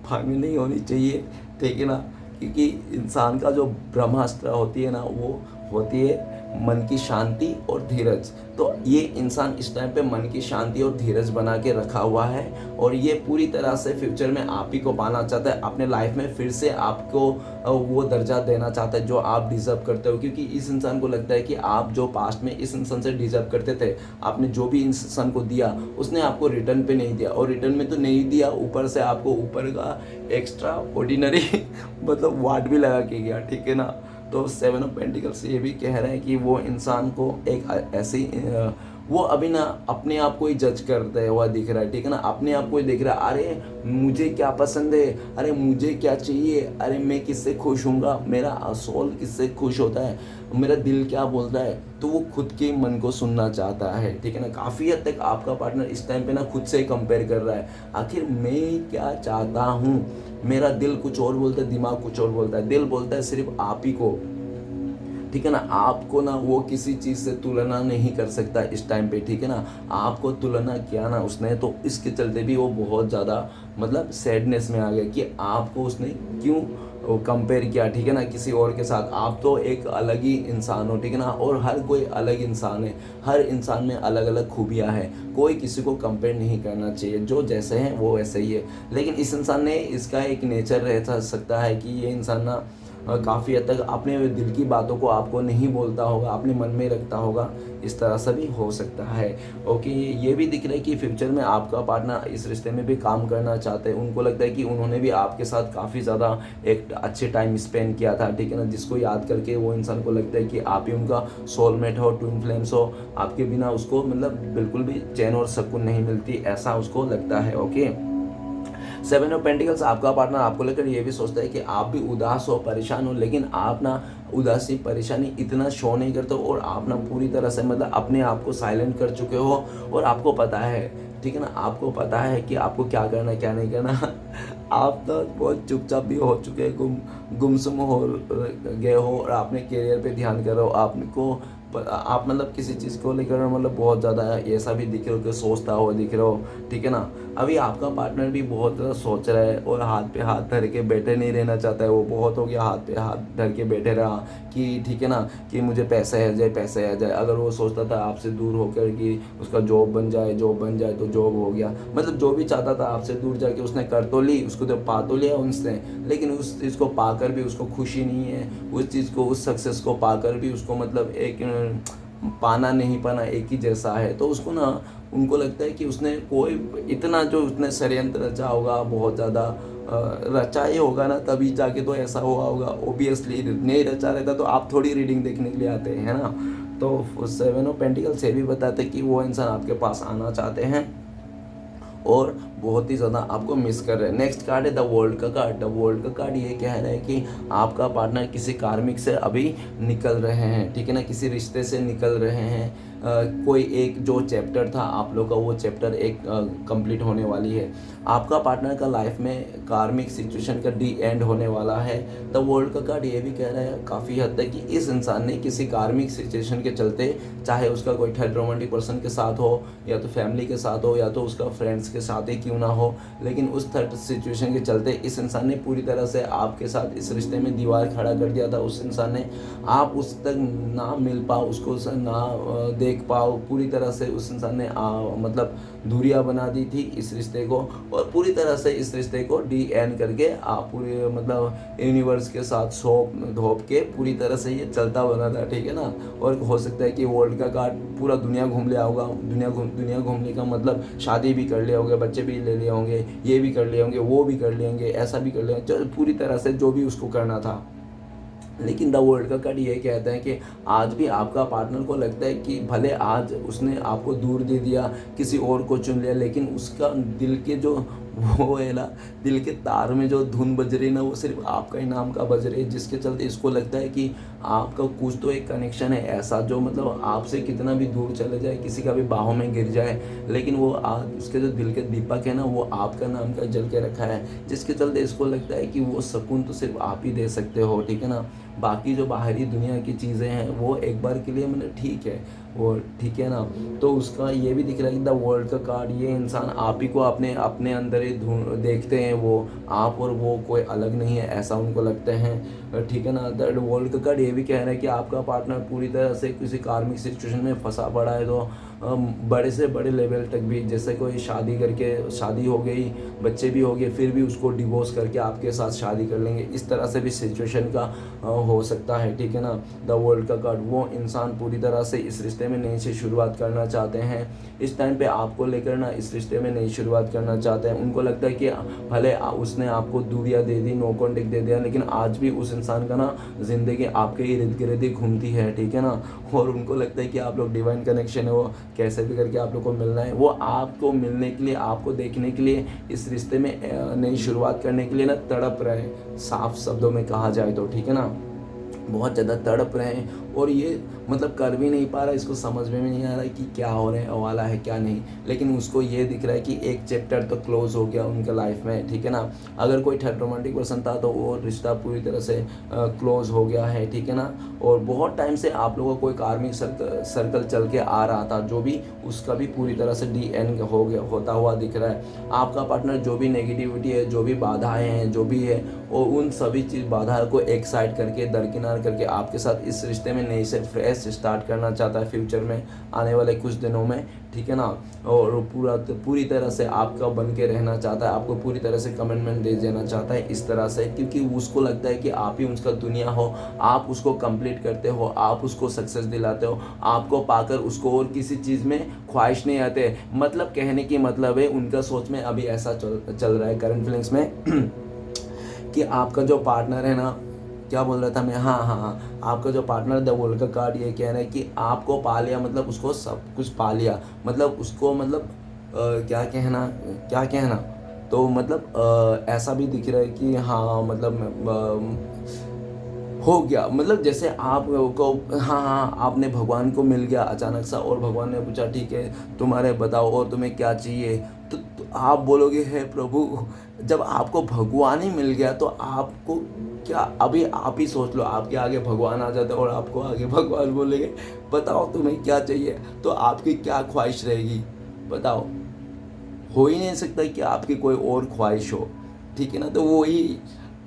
भांग नहीं होनी चाहिए, ठीक है ना। क्योंकि इंसान का जो ब्रह्मास्त्र होती है ना, वो होती है मन की शांति और धीरज। तो ये इंसान इस टाइम पे मन की शांति और धीरज बना के रखा हुआ है, और ये पूरी तरह से फ्यूचर में आप ही को पाना चाहता है, अपने लाइफ में फिर से आपको वो दर्जा देना चाहता है जो आप डिज़र्व करते हो। क्योंकि इस इंसान को लगता है कि आप जो पास्ट में इस इंसान से डिज़र्व करते थे, आपने जो भी इस इंसान को दिया उसने आपको रिटर्न पे नहीं दिया, और रिटर्न में तो नहीं दिया, ऊपर से आपको ऊपर का एक्स्ट्रा ऑर्डिनरी मतलब वाट भी लगा के गया, ठीक है ना। तो 7 ऑफ पेंटिकल्स ये भी कह रहे हैं कि वो इंसान को एक ऐसी वो अभी ना अपने आप को ही जज करता है हुआ दिख रहा है, ठीक है ना, अपने आप को ही देख रहा है, अरे मुझे क्या पसंद है, अरे मुझे क्या चाहिए, अरे मैं किससे खुश हूँगा, मेरा सोल किससे खुश होता है, मेरा दिल क्या बोलता है, तो वो खुद के मन को सुनना चाहता है, ठीक है ना। काफ़ी हद तक आपका पार्टनर इस टाइम पे ना खुद से कंपेयर कर रहा है, आखिर मैं क्या चाहता हूँ, मेरा दिल कुछ और बोलता है, दिमाग कुछ और बोलता है। दिल बोलता है सिर्फ आप ही को, ठीक है ना, आपको ना वो किसी चीज़ से तुलना नहीं कर सकता इस टाइम पे, ठीक है ना। आपको तुलना किया ना उसने, तो इसके चलते भी वो बहुत ज़्यादा मतलब सैडनेस में आ गया कि आपको उसने क्यों कंपेयर किया, ठीक है ना, किसी और के साथ। आप तो एक अलग ही इंसान हो, ठीक है ना, और हर कोई अलग इंसान है, हर इंसान में अलग अलग खूबियाँ हैं, कोई किसी को कंपेयर नहीं करना चाहिए, जो जैसे हैं वो वैसे ही है। लेकिन इस इंसान ने इसका एक नेचर रह सकता है कि ये इंसान ना काफ़ी हद तक अपने दिल की बातों को आपको नहीं बोलता होगा, अपने मन में रखता होगा, इस तरह से भी हो सकता है। ओके, ये भी दिख रहा है कि फ्यूचर में आपका पार्टनर इस रिश्ते में भी काम करना चाहते हैं, उनको लगता है कि उन्होंने भी आपके साथ काफ़ी ज़्यादा एक अच्छे टाइम स्पेंड किया था, ठीक है ना, जिसको याद करके वो इंसान को लगता है कि आप ही उनका सोलमेट हो, ट्विन फ्लेम्स हो, आपके बिना उसको मतलब बिल्कुल भी चैन और सुकून नहीं मिलती, ऐसा उसको लगता है। ओके, 7 ऑफ पेंटिकल्स आपका पार्टनर आपको लेकर ये भी सोचता है कि आप भी उदास हो, परेशान हो, लेकिन आप ना उदासी परेशानी इतना शो नहीं करते हो, और आप ना पूरी तरह से मतलब अपने आप को साइलेंट कर चुके हो, और आपको पता है, ठीक है ना, आपको पता है कि आपको क्या करना क्या नहीं करना। आप तो बहुत चुपचाप भी हो चुके हैं, गुमसुम हो गए हो, और आपने करियर पे ध्यान कर रहे हो, आपको आप मतलब किसी चीज़ को लेकर मतलब बहुत ज़्यादा ऐसा भी दिख रहे हो कि सोचता हुआ दिख रहे हो, ठीक है ना। अभी आपका पार्टनर भी बहुत ज़्यादा सोच रहा है, और हाथ पे हाथ धर के बैठे नहीं रहना चाहता है, वो बहुत हो गया हाथ पे हाथ धर के बैठे रहा कि ठीक है ना, कि मुझे पैसे आ जाए, पैसे आ जाए। अगर वो सोचता था आपसे दूर होकर कि उसका जॉब बन जाए, जॉब बन जाए, तो जॉब हो गया, मतलब जो भी चाहता था आपसे दूर जाके उसने कर तो ली, उसको तो पा तो लिया उनसे, लेकिन उस चीज़ को पाकर भी उसको खुशी नहीं है, उस चीज़ को, उस सक्सेस को पाकर भी उसको मतलब एक पाना नहीं पाना एक ही जैसा है। तो उसको ना, उनको लगता है कि उसने कोई इतना जो उसने षड्यंत्र रचा होगा, बहुत ज़्यादा रचा ही होगा ना, तभी जाके तो ऐसा हुआ होगा। ओबियसली नहीं रचा रहता तो आप थोड़ी रीडिंग देखने के लिए आते हैं, है ना। तो 7 ऑफ पेंटिकल्स ये भी बताते हैं कि वो इंसान आपके पास आना चाहते हैं, और बहुत ही ज़्यादा आपको मिस कर रहे हैं। नेक्स्ट कार्ड है द वर्ल्ड का कार्ड। द वर्ल्ड का कार्ड ये कह रहा है कि आपका पार्टनर किसी कार्मिक से अभी निकल रहे हैं, ठीक है ना, किसी रिश्ते से निकल रहे हैं। कोई एक जो चैप्टर था आप लोग का, वो चैप्टर एक कंप्लीट होने वाली है। आपका पार्टनर का लाइफ में कार्मिक सिचुएशन का डी एंड होने वाला है। द वर्ल्ड का कार्ड ये भी कह रहा है काफ़ी हद तक कि इस इंसान ने किसी कार्मिक सिचुएशन के चलते, चाहे उसका कोई थर्ड रोमांटिक पर्सन के साथ हो, या तो फैमिली के साथ हो, या तो उसका फ्रेंड्स के साथ ही क्यों ना हो, लेकिन उस थर्ड सिचुएशन के चलते इस इंसान ने पूरी तरह से आपके साथ इस रिश्ते में दीवार खड़ा कर दिया था। उस इंसान ने, आप उस तक ना मिल पाओ, उसको ना देख पाओ, पूरी तरह से उस इंसान ने मतलब दूरियां बना दी थी इस रिश्ते को, और पूरी तरह से इस रिश्ते को डी एंड करके आप पूरे मतलब यूनिवर्स के साथ सौंप धोप के पूरी तरह से ये चलता बना था, ठीक है ना। और हो सकता है कि वर्ल्ड का कार्ड पूरा दुनिया घूम लिया होगा, दुनिया घूमने का मतलब शादी भी कर लिया होगा, बच्चे भी ले लिए होंगे, ये भी कर लिए होंगे, वो भी कर लिए होंगे, ऐसा भी कर लिया होंगे, पूरी तरह से जो भी उसको करना था। लेकिन द वर्ल्ड का कार्ड ये कहता है कि आज भी आपका पार्टनर को लगता है कि भले आज उसने आपको दूर दे दिया, किसी और को चुन लिया, लेकिन उसका दिल के जो वो है ना, दिल के तार में जो धुन बज रही ना, वो सिर्फ आपका ही नाम का बज रही है, जिसके चलते इसको लगता है कि आपका कुछ तो एक कनेक्शन है ऐसा, जो मतलब आपसे कितना भी दूर चले जाए, किसी का भी बाहों में गिर जाए, लेकिन वो उसके जो दिल के दीपक है ना, वो आपका नाम का जल के रखा है, जिसके चलते इसको लगता है कि वो सुकून तो सिर्फ आप ही दे सकते हो, ठीक है ना। बाकी जो बाहरी दुनिया की चीज़ें हैं वो एक बार के लिए मतलब ठीक है, वो ठीक है ना। तो उसका ये भी दिख रहा है कि द वर्ल्ड का कार्ड, ये इंसान आप ही को अपने अपने अंदर ही देखते हैं, वो आप और वो कोई अलग नहीं है, ऐसा उनको लगते हैं, ठीक है ना। द वर्ल्ड का कार्ड ये भी कह रहा है कि आपका पार्टनर पूरी तरह से किसी कार्मिक सिचुएशन में फंसा पड़ा है, तो बड़े से बड़े लेवल तक भी, जैसे कोई शादी करके, शादी हो गई, बच्चे भी हो गए, फिर भी उसको डिवोर्स करके आपके साथ शादी कर लेंगे, इस तरह से भी सिचुएशन का हो सकता है, ठीक है ना। द वर्ल्ड का कार्ड, वो इंसान पूरी तरह से इस रिश्ते में नई से शुरुआत करना चाहते हैं। इस टाइम पे आपको लेकर ना इस रिश्ते में नई शुरुआत करना चाहते हैं। उनको लगता है कि भले उसने आपको दूरियां दे दी, नो कॉन्टेक्ट दे दिया, लेकिन आज भी उस इंसान का ना ज़िंदगी आपके इर्द गिर्द ही घूमती है, ठीक है ना। और उनको लगता है कि आप लोग डिवाइन कनेक्शन है, वो कैसे भी करके आप लोग को मिलना है। वो आपको मिलने के लिए, आपको देखने के लिए, इस रिश्ते में नई शुरुआत करने के लिए ना तड़प रहे हैं, साफ शब्दों में कहा जाए तो, ठीक है ना। बहुत ज़्यादा तड़प रहे हैं और ये मतलब कर भी नहीं पा रहा, इसको समझ में भी नहीं आ रहा है कि क्या हो रहा है वाला है क्या नहीं, लेकिन उसको ये दिख रहा है कि एक चैप्टर तो क्लोज हो गया उनके लाइफ में, ठीक है ना। अगर कोई थर्ड रोमांटिक पर्सन था तो वो रिश्ता पूरी तरह से क्लोज हो गया है, ठीक है ना। और बहुत टाइम से आप लोगों को कोई कार्मिक सर्कल चल के आ रहा था, जो भी उसका भी पूरी तरह से डी एंड हो गया, होता हुआ दिख रहा है। आपका पार्टनर जो भी नेगेटिविटी है, जो भी बाधाएं हैं, जो भी है, और उन सभी चीज़ बाधा को एक साइड करके, दरकिनार करके आपके साथ इस रिश्ते में नई से फ्रेश स्टार्ट करना चाहता है फ्यूचर में, आने वाले कुछ दिनों में, ठीक है ना। और पूरी तरह से आपका बन के रहना चाहता है, आपको पूरी तरह से कमिटमेंट दे देना चाहता है इस तरह से, क्योंकि उसको लगता है कि आप ही उसका दुनिया हो, आप उसको कंप्लीट करते हो, आप उसको सक्सेस दिलाते हो, आपको पाकर उसको और किसी चीज़ में ख्वाहिश नहीं आते। मतलब कहने की मतलब है, उनका सोच में अभी ऐसा चल रहा है करंट फीलिंग्स में कि आपका जो पार्टनर है ना, क्या बोल रहा था मैं, हाँ, आपका जो पार्टनर द वर्ल्ड का कार्ड ये कह रहा है कि आपको पा लिया, मतलब उसको सब कुछ पा लिया, मतलब उसको मतलब क्या कहना, तो मतलब ऐसा भी दिख रहा है कि हाँ मतलब हो गया, मतलब जैसे आपको हाँ आपने भगवान को मिल गया अचानक सा, और भगवान ने पूछा ठीक है तुम्हारे बताओ और तुम्हें क्या चाहिए, तो आप बोलोगे हे प्रभु। जब आपको भगवान ही मिल गया तो आपको क्या, अभी आप ही सोच लो, आपके आगे भगवान आ जाते और आपको आगे भगवान बोलेंगे बताओ तुम्हें क्या चाहिए, तो आपकी क्या ख्वाहिश रहेगी बताओ। हो ही नहीं सकता कि आपकी कोई और ख्वाहिश हो, ठीक है ना। तो वो ही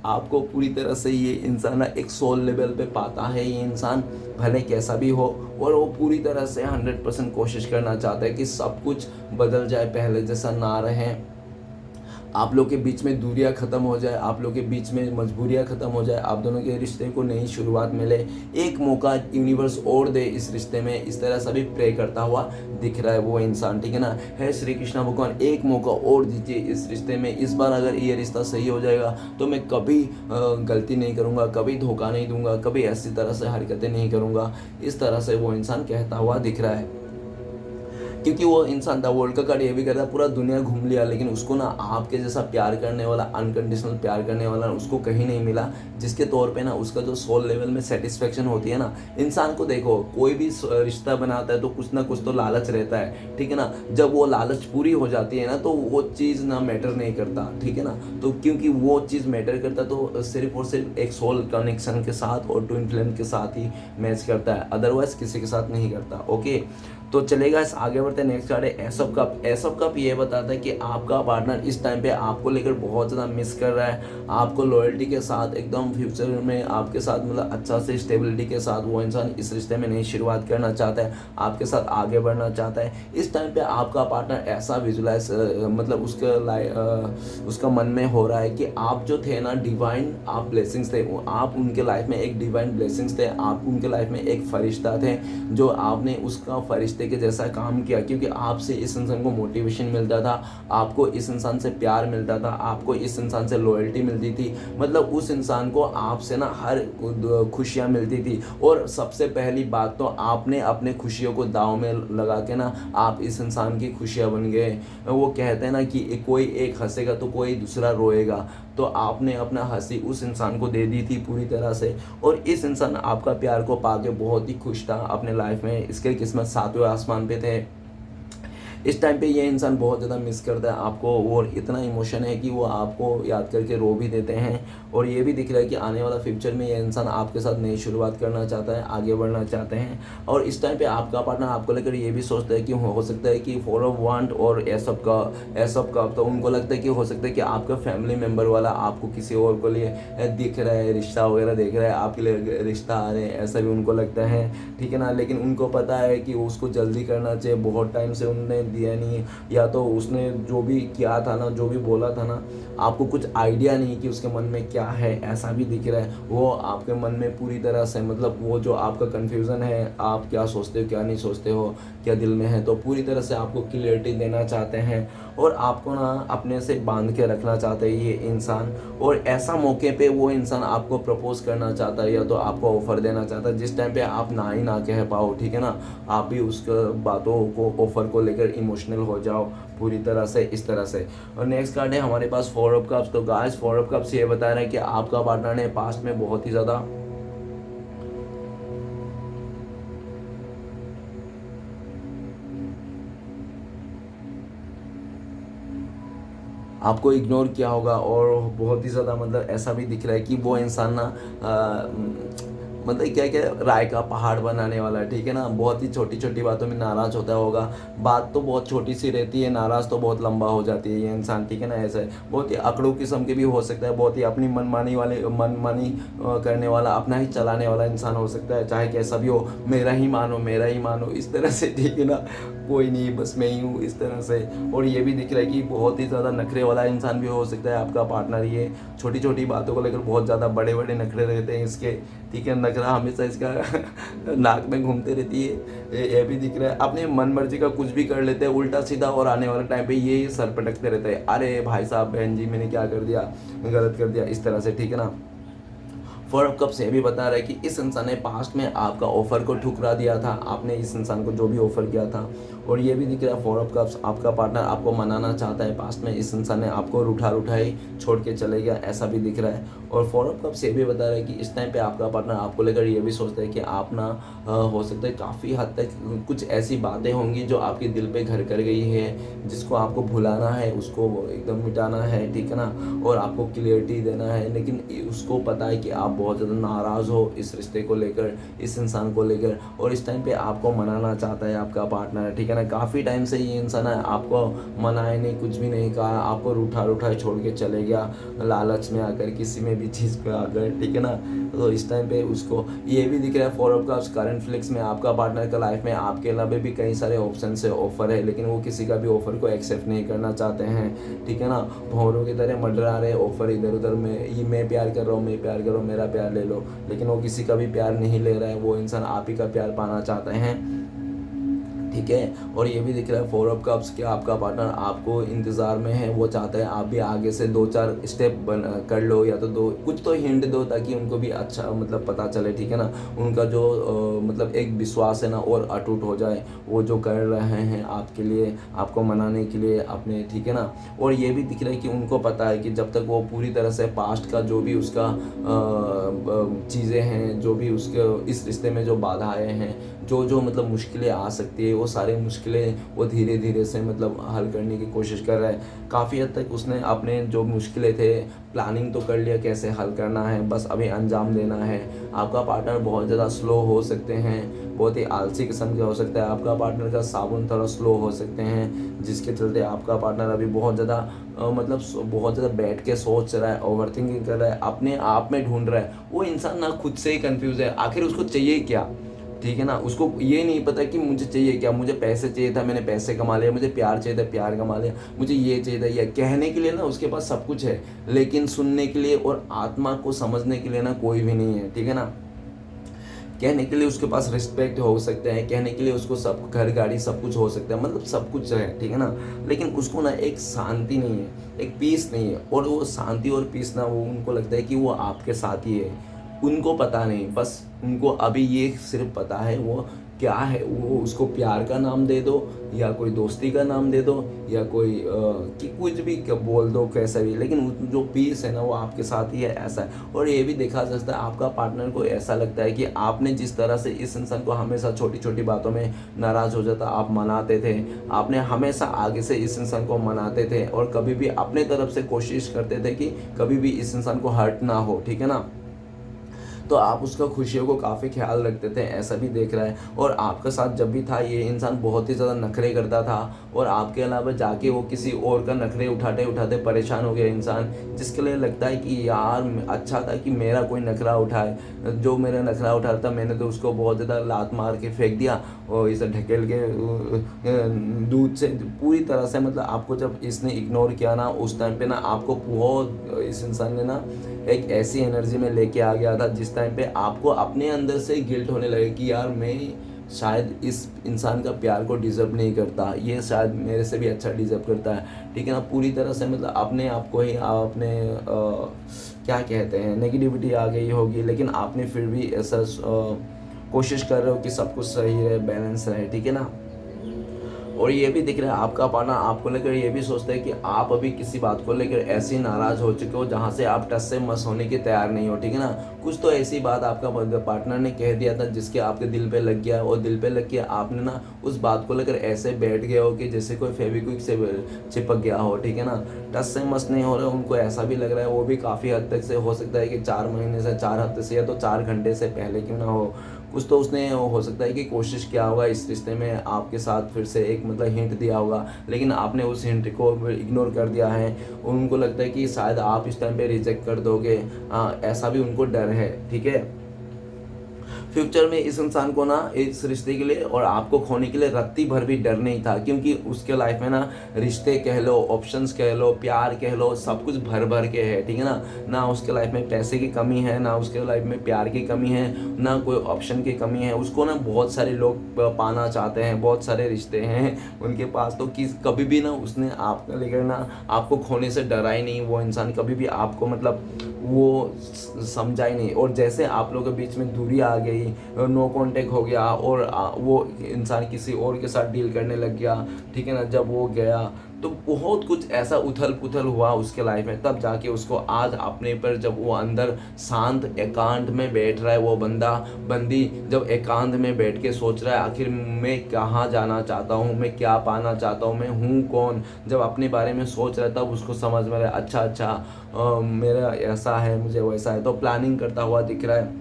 आपको पूरी तरह से ये इंसान एक सोल लेवल पे पाता है, ये इंसान भले कैसा भी हो, और वो पूरी तरह से 100% कोशिश करना चाहता है कि सब कुछ बदल जाए, पहले जैसा ना रहे, आप लोग के बीच में दूरियां ख़त्म हो जाए, आप लोग के बीच में मजबूरियां ख़त्म हो जाए, आप दोनों के रिश्ते को नई शुरुआत मिले, एक मौका यूनिवर्स और दे इस रिश्ते में, इस तरह से भी प्रे करता हुआ दिख रहा है वो इंसान, ठीक है ना। हे श्री कृष्णा भगवान, एक मौका और दीजिए इस रिश्ते में, इस बार अगर ये रिश्ता सही हो जाएगा तो मैं कभी गलती नहीं करूँगा, कभी धोखा नहीं दूंगा, कभी ऐसी तरह से हरकतें नहीं करूँगा, इस तरह से वो इंसान कहता हुआ दिख रहा है। क्योंकि वो इंसान था, वर्ल्ड का कार्ड ये भी करता है, पूरा दुनिया घूम लिया, लेकिन उसको ना आपके जैसा प्यार करने वाला, अनकंडीशनल प्यार करने वाला उसको कहीं नहीं मिला, जिसके तौर पे ना उसका जो सोल लेवल में सेटिस्फेक्शन होती है ना। इंसान को देखो, कोई भी रिश्ता बनाता है तो कुछ ना कुछ तो लालच रहता है, ठीक है ना। जब वो लालच पूरी हो जाती है ना तो वो चीज़ ना मैटर नहीं करता, ठीक है ना। तो क्योंकि वो चीज़ मैटर करता तो सिर्फ और सिर्फ एक सोल कनेक्शन के साथ और ट्विन फ्लेम के साथ ही मैच करता है, अदरवाइज किसी के साथ नहीं करता। ओके, तो चलेगा, इस आगे बढ़ते हैं। नेक्स्ट कार्ड है S of cup. S of cup ये बताता है कि आपका पार्टनर इस टाइम पे आपको लेकर बहुत ज़्यादा मिस कर रहा है, आपको लॉयल्टी के साथ एकदम फ्यूचर में आपके साथ मतलब अच्छा से स्टेबिलिटी के साथ वो इंसान इस रिश्ते में नई शुरुआत करना चाहता है, आपके साथ आगे बढ़ना चाहता है। इस टाइम पे आपका पार्टनर ऐसा विजुलाइज मतलब उसका मन में हो रहा है कि आप जो थे ना डिवाइन, आप ब्लेसिंग्स थे, आप उनके लाइफ में एक डिवाइन ब्लेसिंग्स थे, आप उनके लाइफ में एक फरिश्ता थे, जो आपने उसका फरिश्ते के जैसा काम किया, क्योंकि आपसे इस इंसान को मोटिवेशन मिलता था, आपको इस इंसान से प्यार मिलता था, आपको इस इंसान से लॉयल्टी मिलती थी, मतलब उस इंसान को आपसे ना हर खुशियाँ मिलती थी। और सबसे पहली बात तो आपने अपने खुशियों को दांव में लगा के ना आप इस इंसान की खुशियाँ बन गए। वो कहते हैं ना कि कोई एक हंसेगा तो कोई दूसरा रोएगा, तो आपने अपना हंसी उस इंसान को दे दी थी पूरी तरह से, और इस इंसान आपका प्यार को पाके बहुत ही खुश था अपने लाइफ में, इसके किस्मत सातवें आसमान पे थे। इस टाइम पे ये इंसान बहुत ज़्यादा मिस करता है आपको, और इतना इमोशन है कि वो आपको याद करके रो भी देते हैं। और ये भी दिख रहा है कि आने वाला फ्यूचर में ये इंसान आपके साथ नई शुरुआत करना चाहता है, आगे बढ़ना चाहते हैं। और इस टाइम पे आपका पार्टनर आपको लेकर ये भी सोचता है कि हो सकता है कि 4 of Wands और एस ऑफ कप, तो उनको लगता है कि हो सकता है कि आपका फैमिली मेम्बर वाला आपको किसी और को लिए दिख रहा है, रिश्ता वगैरह देख रहा है, आपके लिए रिश्ता आ रहे हैं, ऐसा भी उनको लगता है, ठीक है ना। लेकिन उनको पता है कि उसको जल्दी करना चाहिए, बहुत टाइम से उनने दिया नहीं, या तो उसने जो भी किया था ना, जो भी बोला था ना, आपको कुछ आइडिया नहीं कि उसके मन में क्या है, ऐसा भी दिख रहा है। वो आपके मन में पूरी तरह से मतलब वो जो आपका कन्फ्यूज़न है, आप क्या सोचते हो क्या नहीं सोचते हो, क्या दिल में है, तो पूरी तरह से आपको क्लियरिटी देना चाहते हैं, और आपको ना अपने से बांध के रखना चाहते हैं ये इंसान। और ऐसा मौके पे वो इंसान आपको प्रपोज करना चाहता है, या तो आपको ऑफ़र देना चाहता है जिस टाइम पे आप ना ही ना कह पाओ, ठीक है ना। आप भी उसके बातों को, ऑफ़र को लेकर इमोशनल हो जाओ पूरी तरह से, इस तरह से। और नेक्स्ट कार्ड है हमारे पास 4 of Cups। तो गाइस 4 of Cups ये बता रहा है कि आपका पार्टनर ने पास्ट में बहुत ही ज़्यादा आपको इग्नोर किया होगा, और बहुत ही ज़्यादा मतलब ऐसा भी दिख रहा है कि वो इंसान ना मतलब क्या क्या राय का पहाड़ बनाने वाला है, ठीक है ना। बहुत ही छोटी छोटी बातों में नाराज़ होता होगा, बात तो बहुत छोटी सी रहती है, नाराज़ तो बहुत लंबा हो जाती है ये इंसान, ठीक है ना। ऐसा है, बहुत ही अकड़ू किस्म के भी हो सकता है, बहुत ही अपनी मनमानी करने वाला, अपना ही चलाने वाला इंसान हो सकता है, चाहे कैसा भी हो, मेरा ही मानो इस तरह से, ठीक है ना। कोई नहीं, बस मैं ही हूँ, इस तरह से। और ये भी दिख रहा है कि बहुत ही ज़्यादा नखरे वाला इंसान भी हो सकता है आपका पार्टनर। ये छोटी छोटी बातों को लेकर बहुत ज़्यादा बड़े बड़े नखरे रहते हैं इसके, ठीक है। नखरा हमेशा इसका नाक में घूमते रहती है, ये भी दिख रहा है। अपने मन मर्जी का कुछ भी कर लेते हैं उल्टा सीधा, और आने वाले टाइम पे ये सर पटकते रहते हैं, अरे भाई साहब बहन जी मैंने क्या कर दिया, गलत कर दिया, इस तरह से, ठीक है ना। 4 of Cups ये भी बता रहा है कि इस इंसान ने पास्ट में आपका ऑफर को ठुकरा दिया था, आपने इस इंसान को जो भी ऑफर किया था। और ये भी दिख रहा है 4 of Cups आपका पार्टनर आपको मनाना चाहता है, पास्ट में इस इंसान ने आपको रूठाई छोड़ के चले गया, ऐसा भी दिख रहा है। और 4 of Cups ये भी बता रहा है कि इस टाइम पे आपका पार्टनर आपको लेकर ये भी सोचता है कि आप ना हो सकता है काफ़ी हद तक कुछ ऐसी बातें होंगी जो आपके दिल पे घर कर गई है, जिसको आपको भुलाना है, उसको एकदम मिटाना है, ठीक है ना। और आपको क्लियरिटी देना है, लेकिन उसको पता है कि आप बहुत ज़्यादा नाराज़ हो इस रिश्ते को लेकर, इस इंसान को लेकर, और इस टाइम पे आपको मनाना चाहता है आपका पार्टनर, ठीक है ना। काफ़ी टाइम से ये इंसान है आपको मनाए नहीं, कुछ भी नहीं कहा, आपको रूठा छोड़ के चले गया, लालच में आकर, किसी में भी चीज़ पे आकर, ठीक है ना। तो इस टाइम पे उसको ये भी दिख रहा है 4 of Cups करंट फ्लिक्स में आपका पार्टनर का लाइफ में आपके अलावा भी कई सारे ऑप्शन से ऑफर है, लेकिन वो किसी का भी ऑफर को एक्सेप्ट नहीं करना चाहते हैं, ठीक है ना। भौरों की तरह मंडरा रहे ऑफर इधर उधर में, ये मैं प्यार कर रहा हूँ, मैं प्यार कर रहा हूँ, मेरा प्यार ले लो, लेकिन वो किसी का भी प्यार नहीं ले रहा है, वो इंसान आप ही का प्यार पाना चाहते हैं, ठीक है। और ये भी दिख रहा है 4 of Cups कि आपका पार्टनर आपको इंतज़ार में है, वो चाहता है आप भी आगे से 2-4 स्टेप कर लो, या तो दो कुछ तो हिंट दो ताकि उनको भी अच्छा मतलब पता चले, ठीक है ना। उनका जो मतलब एक विश्वास है ना और अटूट हो जाए, वो जो कर रहे हैं आपके लिए, आपको मनाने के लिए अपने, ठीक है ना। और ये भी दिख रहा है कि उनको पता है कि जब तक वो पूरी तरह से पास्ट का जो भी उसका चीज़ें हैं, जो भी उसके इस रिश्ते में जो बाधाएं हैं, जो जो मतलब मुश्किलें आ सकती है, वो सारी मुश्किलें वो धीरे धीरे से मतलब हल करने की कोशिश कर रहा है। काफ़ी हद तक उसने अपने जो मुश्किलें थे प्लानिंग तो कर लिया कैसे हल करना है, बस अभी अंजाम देना है। आपका पार्टनर बहुत ज़्यादा स्लो हो सकते हैं, बहुत ही आलसी किस्म के हो सकता है, आपका पार्टनर का साबुन थोड़ा स्लो हो सकते हैं, जिसके चलते आपका पार्टनर अभी बहुत ज़्यादा मतलब बहुत ज़्यादा बैठ के सोच रहा है, ओवर थिंकिंग कर रहा है, अपने आप में ढूंढ रहा है। वो इंसान ना खुद से ही कंफ्यूज है, आखिर उसको चाहिए क्या, ठीक है ना। उसको ये नहीं पता कि मुझे चाहिए क्या, मुझे पैसे चाहिए था, मैंने पैसे कमा लिया, मुझे प्यार चाहिए था, प्यार कमा लिया, मुझे ये चाहिए था, या कहने के लिए ना उसके पास सब कुछ है, लेकिन सुनने के लिए और आत्मा को समझने के लिए ना कोई भी नहीं है, ठीक है ना। कहने के लिए उसके पास रिस्पेक्ट हो सकते हैं, कहने के लिए उसको सब घर गाड़ी सब कुछ हो सकता है, मतलब सब कुछ है, ठीक है ना। लेकिन उसको ना एक शांति नहीं है, एक पीस नहीं है, और वो शांति और पीस ना वो उनको लगता है कि वो आपके साथ ही है। उनको पता नहीं, बस उनको अभी ये सिर्फ पता है वो क्या है वो, उसको प्यार का नाम दे दो या कोई दोस्ती का नाम दे दो या कोई कि कुछ भी बोल दो कैसा भी, लेकिन जो पीस है ना वो आपके साथ ही है, ऐसा है। और ये भी देखा जा सकता है आपका पार्टनर को ऐसा लगता है कि आपने जिस तरह से इस इंसान को हमेशा छोटी छोटी बातों में नाराज़ हो जाता आप मनाते थे, आपने हमेशा आगे से इस इंसान को मनाते थे और कभी भी अपने तरफ से कोशिश करते थे कि कभी भी इस इंसान को हर्ट ना हो, ठीक है ना। तो आप उसका खुशियों को काफ़ी ख्याल रखते थे, ऐसा भी देख रहा है। और आपका साथ जब भी था ये इंसान बहुत ही ज़्यादा नखरे करता था और आपके अलावा जाके वो किसी और का नखरे उठाते उठाते परेशान हो गया इंसान, जिसके लिए लगता है कि यार अच्छा था कि मेरा कोई नखरा उठाए, जो मेरा नखरा उठा था मैंने तो उसको बहुत ज़्यादा लात मार के फेंक दिया और इसे ढकेल के दूध से पूरी तरह से, मतलब आपको जब इसने इग्नोर किया ना उस टाइम पे ना आपको बहुत इस इंसान ने ना एक ऐसी एनर्जी में लेके आ गया था जिस टाइम पे आपको अपने अंदर से गिल्ट होने लगे कि यार मैं शायद इस इंसान का प्यार को डिज़र्व नहीं करता, ये शायद मेरे से भी अच्छा डिज़र्व करता है, ठीक है ना। पूरी तरह से मतलब अपने आप को ही आपने क्या कहते हैं नेगेटिविटी आ गई होगी, लेकिन आपने फिर भी ऐसा कोशिश कर रहे हो कि सब कुछ सही रहे, बैलेंस रहे, ठीक है ना। और ये भी दिख रहा है आपका पार्टनर आपको लेकर ये भी सोचता है कि आप अभी किसी बात को लेकर ऐसे नाराज़ हो चुके हो जहाँ से आप टस से मस होने के तैयार नहीं हो, ठीक है ना। कुछ तो ऐसी बात आपका पार्टनर ने कह दिया था जिसके आपके दिल पे लग गया, और दिल पे लग के आपने ना उस बात को लेकर ऐसे बैठ गए हो कि जैसे कोई फेविक्विक से चिपक गया हो, ठीक है ना। टस से मस नहीं हो रहा, उनको ऐसा भी लग रहा है, वो भी काफ़ी हद तक से हो सकता है कि 4 महीने से 4 हफ्ते से या तो 4 घंटे से पहले क्यों ना हो, कुछ तो उसने हो सकता है कि कोशिश किया होगा इस रिश्ते में आपके साथ फिर से एक मतलब हिंट दिया होगा, लेकिन आपने उस हिंट को इग्नोर कर दिया है। उनको लगता है कि शायद आप इस टाइम पे रिजेक्ट कर दोगे, ऐसा भी उनको डर है, ठीक है। फ्यूचर में इस इंसान को ना इस रिश्ते के लिए और आपको खोने के लिए रत्ती भर भी डर नहीं था, क्योंकि उसके लाइफ में ना रिश्ते कह लो, ऑप्शंस कह लो, प्यार कह लो, सब कुछ भर भर के है, ठीक है ना। ना उसके लाइफ में पैसे की कमी है, ना उसके लाइफ में प्यार की कमी है, ना कोई ऑप्शन की कमी है। उसको ना बहुत सारे लोग पाना चाहते हैं, बहुत सारे रिश्ते हैं उनके पास, तो किस कभी भी ना उसने आपको लेकर ना आपको खोने से डरा ही नहीं। वो इंसान कभी भी आपको मतलब वो समझा ही नहीं, और जैसे आप लोगों के बीच में दूरी आ गई, नो कांटेक्ट हो गया और वो इंसान किसी और के साथ डील करने लग गया, ठीक है ना। जब वो गया तो बहुत कुछ ऐसा उथल पुथल हुआ उसके लाइफ में, तब जाके उसको आज अपने पर जब वो अंदर शांत एकांत में बैठ रहा है, वो बंदी जब एकांत में बैठ के सोच रहा है आखिर मैं कहाँ जाना चाहता हूँ, मैं क्या पाना चाहता हूँ, मैं हूँ कौन, जब अपने बारे में सोच रहा है तब उसको समझ में आ रहा है अच्छा मेरा ऐसा है, मुझे वैसा है, तो प्लानिंग करता हुआ दिख रहा है।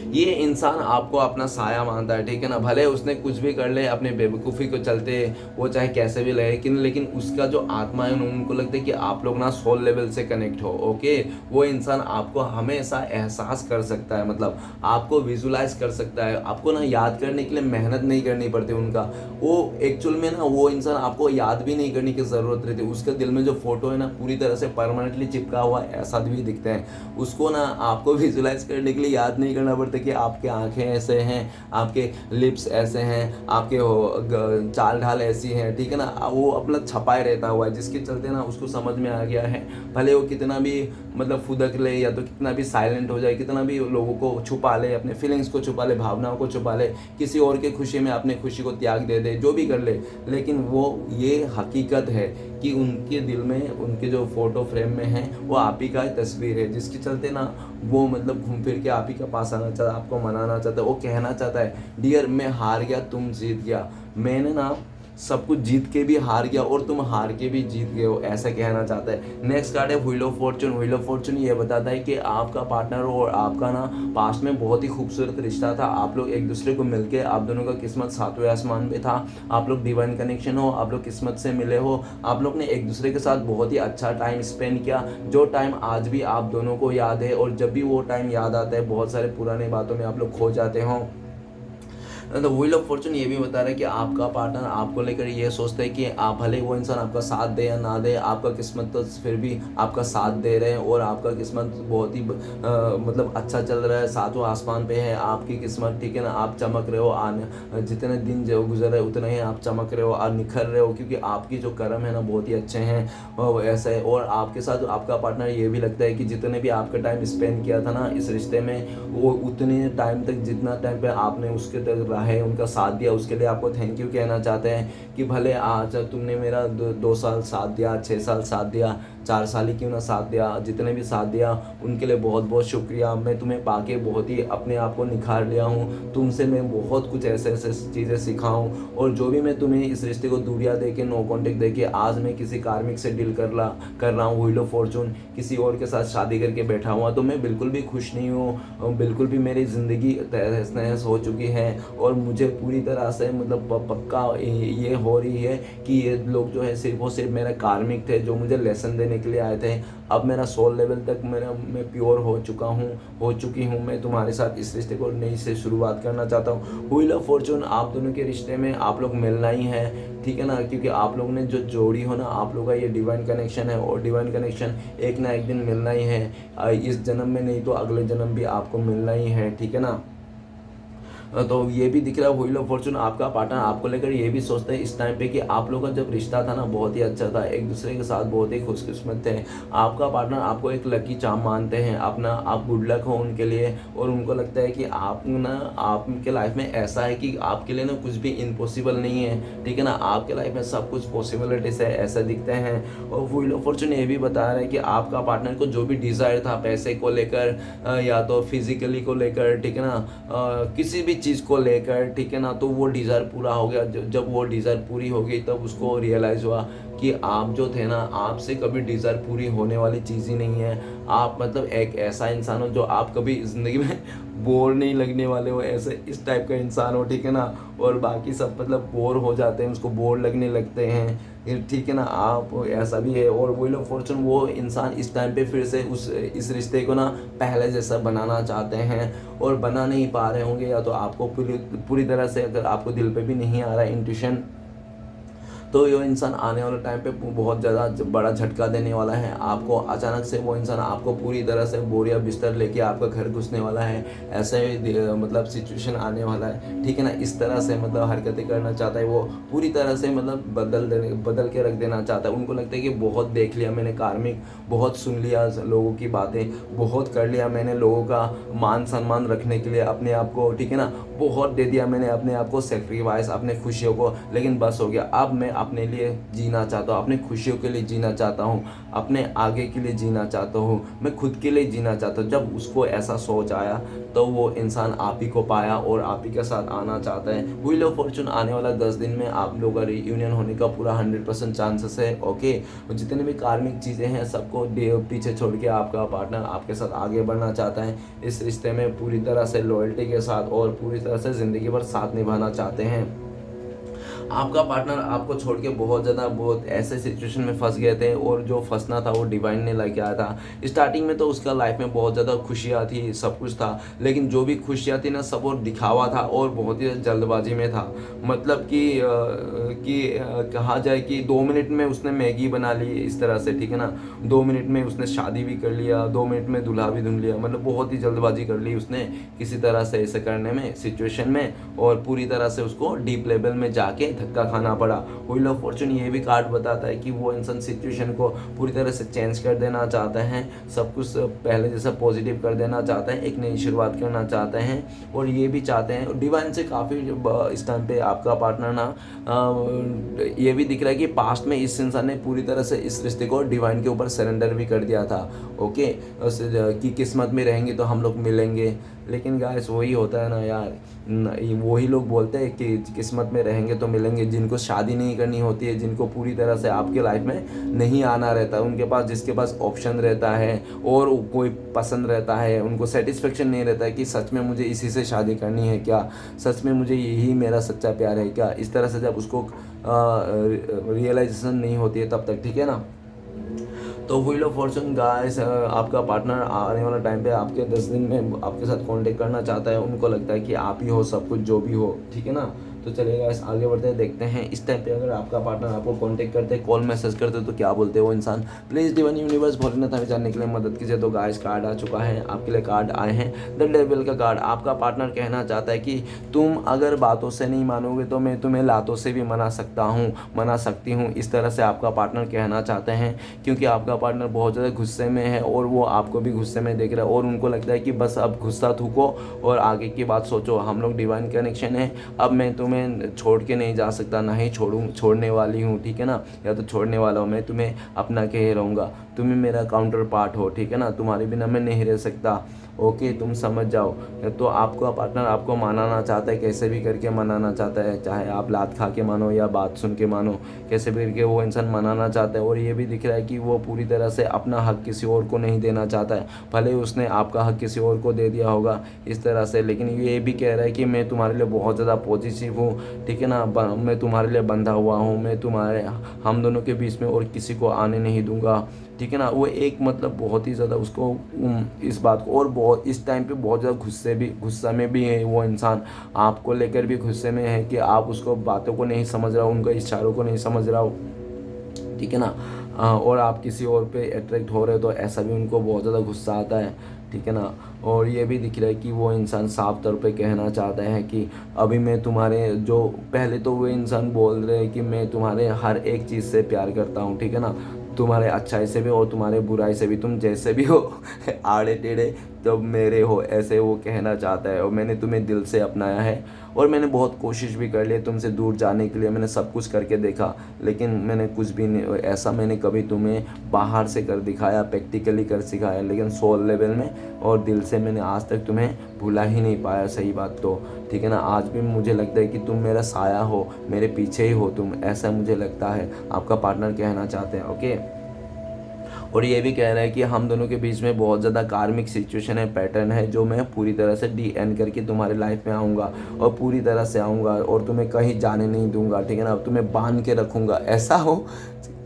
ये इंसान आपको अपना साया मानता है, ठीक है ना। भले उसने कुछ भी कर ले अपने बेवकूफ़ी को चलते, वो चाहे कैसे भी लगे, लेकिन उसका जो आत्मा है उनको लगता है कि आप लोग ना सोल लेवल से कनेक्ट हो, ओके। वो इंसान आपको हमेशा एहसास कर सकता है, मतलब आपको विजुलाइज कर सकता है, आपको ना याद करने के लिए मेहनत नहीं करनी पड़ती उनका। वो एक्चुअल में ना वो इंसान आपको याद भी नहीं करने की ज़रूरत रहती, उसके दिल में जो फोटो है ना पूरी तरह से परमानेंटली चिपका हुआ ऐसा भी दिखते हैं। उसको ना आपको विजुलाइज करने के लिए याद नहीं करना पड़ता कि आपके आंखें ऐसे हैं, आपके लिप्स ऐसे हैं, आपके चाल ढाल ऐसी हैं, ठीक है ना। वो अपना छपाए रहता हुआ है, जिसके चलते ना उसको समझ में आ गया है, भले वो कितना भी मतलब फुदक ले या तो कितना भी साइलेंट हो जाए, कितना भी लोगों को छुपा ले, अपने फीलिंग्स को छुपा ले, भावनाओं को छुपा ले, किसी और के खुशी में अपने खुशी को त्याग दे दे, जो भी कर ले, लेकिन वो ये हकीकत है कि उनके दिल में उनके जो फोटो फ्रेम में है वो आप ही का तस्वीर है, जिसके चलते ना वो मतलब घूम फिर के आप ही के पास आना चाहता है, आपको मनाना चाहता है, वो कहना चाहता है डियर मैं हार गया तुम जीत गया, मैंने ना सब कुछ जीत के भी हार गया और तुम हार के भी जीत गए हो, ऐसा कहना चाहता है। नेक्स्ट कार्ड है wheel of Fortune. Wheel of Fortune ये बताता है कि आपका पार्टनर और आपका ना पास्ट में बहुत ही खूबसूरत रिश्ता था, आप लोग एक दूसरे को मिलके आप दोनों का किस्मत सातवें आसमान पे था, आप लोग डिवाइन कनेक्शन हो, आप लोग किस्मत से मिले हो, आप लोग ने एक दूसरे के साथ बहुत ही अच्छा टाइम स्पेंड किया, जो टाइम आज भी आप दोनों को याद है। और जब भी वो टाइम याद आता है बहुत सारे पुराने बातों में आप लोग खो जाते हो। द व्हील ऑफ फॉर्चून ये भी बता रहा है कि आपका पार्टनर आपको लेकर ये सोचता है कि आप भले वो इंसान आपका साथ दे या ना दे, आपका किस्मत तो फिर भी आपका साथ दे रहे हैं और आपका किस्मत बहुत ही मतलब अच्छा चल रहा है, सातों आसमान पे है आपकी किस्मत, ठीक है ना। आप चमक रहे हो, आने जितने दिन जो गुजर रहे उतने ही आप चमक रहे हो और निखर रहे हो, क्योंकि आपकी जो कर्म है ना बहुत ही अच्छे हैं ऐसा है। और आपके साथ आपका पार्टनर ये भी लगता है कि जितने भी आपका टाइम स्पेंड किया था ना इस रिश्ते में, वो उतने टाइम तक जितना टाइम पे आपने उसके तक रहे, उनका साथ दिया, उसके लिए आपको थैंक यू कहना चाहते हैं कि भले आज तुमने मेरा 2 साल साथ दिया, 6 साल साथ दिया, 4 साल ही क्यों ना साथ दिया, जितने भी साथ दिया उनके लिए बहुत बहुत शुक्रिया। मैं तुम्हें पाके बहुत ही अपने आप को निखार लिया हूँ, तुमसे मैं बहुत कुछ ऐसे ऐसे चीज़ें सीखा हूँ, और जो भी मैं तुम्हें इस रिश्ते को दूरियाँ दे के, नो कॉन्टेक्ट दे के आज मैं किसी कार्मिक से डील कर रहा हूँ, व्हील ऑफ फॉर्चून किसी और के साथ शादी करके बैठा हुआ, तो मैं बिल्कुल भी खुश नहीं हूँ, बिल्कुल भी मेरी ज़िंदगी तहस नहस हो चुकी है, और मुझे पूरी तरह से मतलब पक्का ये हो रही है कि ये लोग जो है सिर्फ और सिर्फ मेरे कार्मिक थे, जो मुझे लेसन देने के लिए आए थे। अब मेरा सोल लेवल तक मैं प्योर हो चुकी हूँ। मैं तुम्हारे साथ इस रिश्ते को नई से शुरुआत करना चाहता हूँ। व्हील ऑफ फॉर्चून आप दोनों के रिश्ते में आप लोग मिलना ही है, ठीक है ना, क्योंकि आप लोग ने जो जोड़ी हो ना, आप लोग का ये डिवाइन कनेक्शन है, और डिवाइन कनेक्शन एक ना एक दिन मिलना ही है, इस जन्म में नहीं तो अगले जन्म भी आपको मिलना ही है, ठीक है ना। तो ये भी दिख रहा है व्हील ऑफ फॉर्चून आपका पार्टनर आपको लेकर ये भी सोचते हैं इस टाइम पे कि आप लोगों का जब रिश्ता था ना बहुत ही अच्छा था, एक दूसरे के साथ बहुत ही खुशकिस्मत थे। आपका पार्टनर आपको एक लकी चार्म मानते हैं अपना, आप गुड लक हो उनके लिए, और उनको लगता है कि आप ना आपके लाइफ में ऐसा है कि आपके लिए ना कुछ भी इम्पॉसिबल नहीं है, ठीक है ना, आपके लाइफ में सब कुछ पॉसिबिलिटीज है, ऐसा दिखते हैं। और व्हील ऑफ फॉर्चून ये भी बता रहा है कि आपका पार्टनर को जो भी डिज़ायर था पैसे को लेकर या तो फिजिकली को लेकर, ठीक है ना, किसी भी चीज़ को लेकर, ठीक है ना, तो वो डिज़ायर पूरा हो गया। जब वो डिज़ायर पूरी हो गई तब उसको रियलाइज़ हुआ कि आप जो थे ना, आपसे कभी डिज़ायर पूरी होने वाली चीज़ ही नहीं है। आप मतलब एक ऐसा इंसान हो जो आप कभी ज़िंदगी में बोर नहीं लगने वाले हो, ऐसे इस टाइप का इंसान हो, ठीक है ना। और बाकी सब मतलब बोर हो जाते हैं, उसको बोर लगने लगते हैं, ठीक है ना, आप ऐसा भी है। और व्हील ऑफ फॉर्चून वो इंसान इस टाइम पे फिर से इस रिश्ते को ना पहले जैसा बनाना चाहते हैं और बना नहीं पा रहे होंगे, या तो आपको पूरी तरह से अगर आपको दिल पे भी नहीं आ रहा है इंट्यूशन, तो ये इंसान आने वाले टाइम पे बहुत ज़्यादा बड़ा झटका देने वाला है आपको। अचानक से वो इंसान आपको पूरी तरह से बोरिया बिस्तर लेके आपका घर घुसने वाला है, ऐसे मतलब सिचुएशन आने वाला है, ठीक है ना। इस तरह से मतलब हरकतें करना चाहता है वो, पूरी तरह से मतलब बदल के रख देना चाहता है। उनको लगता है कि बहुत देख लिया मैंने कार्मिक, बहुत सुन लिया लोगों की बातें, बहुत कर लिया मैंने लोगों का मान सम्मान रखने के लिए अपने आप को, ठीक है ना, बहुत दे दिया मैंने अपने आप को सेक्रीफाइस, अपने खुशियों को, लेकिन बस हो गया। अब मैं अपने लिए जीना चाहता हूँ, अपने खुशियों के लिए जीना चाहता हूँ, अपने आगे के लिए जीना चाहता हूँ, मैं खुद के लिए जीना चाहता हूँ। जब उसको ऐसा सोच आया तो वो इंसान आप ही को पाया और आप ही के साथ आना चाहता है। व्हील ऑफ फॉर्चून आने वाला 10 दिन में आप लोगों का रियूनियन होने का पूरा 100% चांसेस है, ओके। जितने भी कार्मिक चीज़ें हैं सबको पीछे छोड़ के आपका पार्टनर आपके साथ आगे बढ़ना चाहता है, इस रिश्ते में पूरी तरह से लॉयल्टी के साथ और पूरी तरह से ज़िंदगी भर साथ निभाना चाहते हैं। आपका पार्टनर आपको छोड़ के बहुत ऐसे सिचुएशन में फंस गए थे, और जो फंसना था वो डिवाइन ने लेके आया था। स्टार्टिंग में तो उसका लाइफ में बहुत ज़्यादा खुशियाँ थी, सब कुछ था, लेकिन जो भी खुशियाँ थी ना सब वो दिखावा था और बहुत ही जल्दबाजी में था। मतलब कि कहा जाए कि 2 मिनट में उसने मैगी बना ली इस तरह से, ठीक है ना, 2 मिनट में उसने शादी भी कर लिया, 2 मिनट में दूल्हा भी ढूंढ लिया, मतलब बहुत ही जल्दबाजी कर ली उसने किसी तरह से ऐसे करने में सिचुएशन में, और पूरी तरह से उसको डीप लेवल में जाके धक्का खाना पड़ा। व्हील ऑफ फॉर्चून ये भी कार्ड बताता है कि वो इंसान सिचुएशन को पूरी तरह से चेंज कर देना चाहते हैं, सब कुछ पहले जैसा पॉजिटिव कर देना चाहते हैं, एक नई शुरुआत करना चाहते हैं, और ये भी चाहते हैं डिवाइन से काफ़ी इस टाइम पे आपका पार्टनर ना ये भी दिख रहा है कि पास्ट में इस इंसान ने पूरी तरह से इस रिश्ते को डिवाइन के ऊपर सरेंडर भी कर दिया था, ओके, कि किस्मत में रहेंगे तो हम लोग मिलेंगे। लेकिन गाइस वही होता है ना यार, वही लोग बोलते हैं कि किस्मत में रहेंगे तो मिलेंगे, जिनको शादी नहीं करनी होती है, जिनको पूरी तरह से आपके लाइफ में नहीं आना रहता है, उनके पास जिसके पास ऑप्शन रहता है और कोई पसंद रहता है, उनको सेटिस्फेक्शन नहीं रहता है कि सच में मुझे इसी से शादी करनी है क्या, सच में मुझे यही मेरा सच्चा प्यार है क्या, इस तरह से जब उसको रियलाइजेशन नहीं होती है तब तक, ठीक है ना। तो व्हील ऑफ फॉर्चून गाइस आपका पार्टनर आने वाला टाइम पे आपके 10 दिन में आपके साथ कांटेक्ट करना चाहता है, उनको लगता है कि आप ही हो सब कुछ जो भी हो, ठीक है ना। तो चलिए गाइस आगे बढ़ते हैं, देखते हैं इस टाइम पे अगर आपका पार्टनर आपको कांटेक्ट करते हैं, कॉल मैसेज करते तो क्या बोलते हैं वो इंसान। प्लीज़ डिवाइन यूनिवर्स भोलेनाथ हमें जानने के लिए मदद कीजिए। तो गाइस कार्ड आ चुका है, आपके लिए कार्ड आए हैं द डेविल का कार्ड। आपका पार्टनर कहना चाहता है कि तुम अगर बातों से नहीं मानोगे तो मैं तुम्हें लातों से भी मना सकती हूँ। इस तरह से आपका पार्टनर कहना चाहते हैं, क्योंकि आपका पार्टनर बहुत ज़्यादा गुस्से में है और वो आपको भी गुस्से में देख रहा है और उनको लगता है कि बस अब गुस्सा थूको और आगे की बात सोचो। हम लोग डिवाइन कनेक्शन है, अब मैं तुम्हें छोड़ के नहीं जा सकता, ना ही छोड़ने वाली हूँ, ठीक है ना, या तो छोड़ने वाला हूँ, मैं तुम्हें अपना कह रहूँगा, तुम्हें मेरा काउंटर पार्ट हो, ठीक है ना, तुम्हारे बिना मैं नहीं रह सकता। ओके तुम समझ जाओ। तो आपका पार्टनर आपको मनाना चाहता है, कैसे भी करके मनाना चाहता है, चाहे आप लात खा के मानो या बात सुन के मानो, कैसे भी करके वो इंसान मनाना चाहता है। और ये भी दिख रहा है कि वो पूरी तरह से अपना हक किसी और को नहीं देना चाहता है, भले ही उसने आपका हक किसी और को दे दिया होगा इस तरह से, लेकिन ये भी कह रहा है कि मैं तुम्हारे लिए बहुत ज़्यादा पॉजिटिव हूँ, ठीक है ना, मैं तुम्हारे लिए बंधा हुआ हूँ, मैं तुम्हारे हम दोनों के बीच में और किसी को आने नहीं दूंगा, ठीक है ना। वो एक मतलब बहुत ही ज़्यादा उसको इस बात को, और बहुत इस टाइम पे बहुत ज़्यादा गुस्सा में भी है वो इंसान, आपको लेकर भी गुस्से में है कि आप उसको बातों को नहीं समझ रहा हो, उनके इशारों को नहीं समझ रहा हो, ठीक है ना। और आप किसी और पे अट्रैक्ट हो रहे हो तो ऐसा भी उनको बहुत ज़्यादा गुस्सा आता है, ठीक है ना। और ये भी दिख रहा है कि वो इंसान साफ तौर पे कहना चाहता है कि अभी मैं तुम्हारे जो पहले तो वो इंसान बोल रहे हैं कि मैं तुम्हारे हर एक चीज़ से प्यार करता हूँ, ठीक है ना, तुम्हारे अच्छाई से भी और तुम्हारे बुराई से भी, तुम जैसे भी हो आड़े टेढ़े तब मेरे हो, ऐसे वो कहना चाहता है। और मैंने तुम्हें दिल से अपनाया है और मैंने बहुत कोशिश भी कर ली तुमसे दूर जाने के लिए, मैंने सब कुछ करके देखा, लेकिन मैंने कुछ भी नहीं ऐसा मैंने कभी तुम्हें बाहर से कर दिखाया, प्रैक्टिकली कर सिखाया, लेकिन सोल लेवल में और दिल से मैंने आज तक तुम्हें भुला ही नहीं पाया। सही बात तो, ठीक है ना, आज भी मुझे लगता है कि तुम मेरा साया हो, मेरे पीछे ही हो तुम, ऐसा मुझे लगता है आपका पार्टनर कहना चाहते हैं। ओके, और ये भी कह रहा है कि हम दोनों के बीच में बहुत ज़्यादा कार्मिक सिचुएशन है, पैटर्न है, जो मैं पूरी तरह से डी एंड करके तुम्हारे लाइफ में आऊँगा और पूरी तरह से आऊँगा और तुम्हें कहीं जाने नहीं दूंगा, ठीक है ना, तुम्हें बांध के रखूँगा, ऐसा हो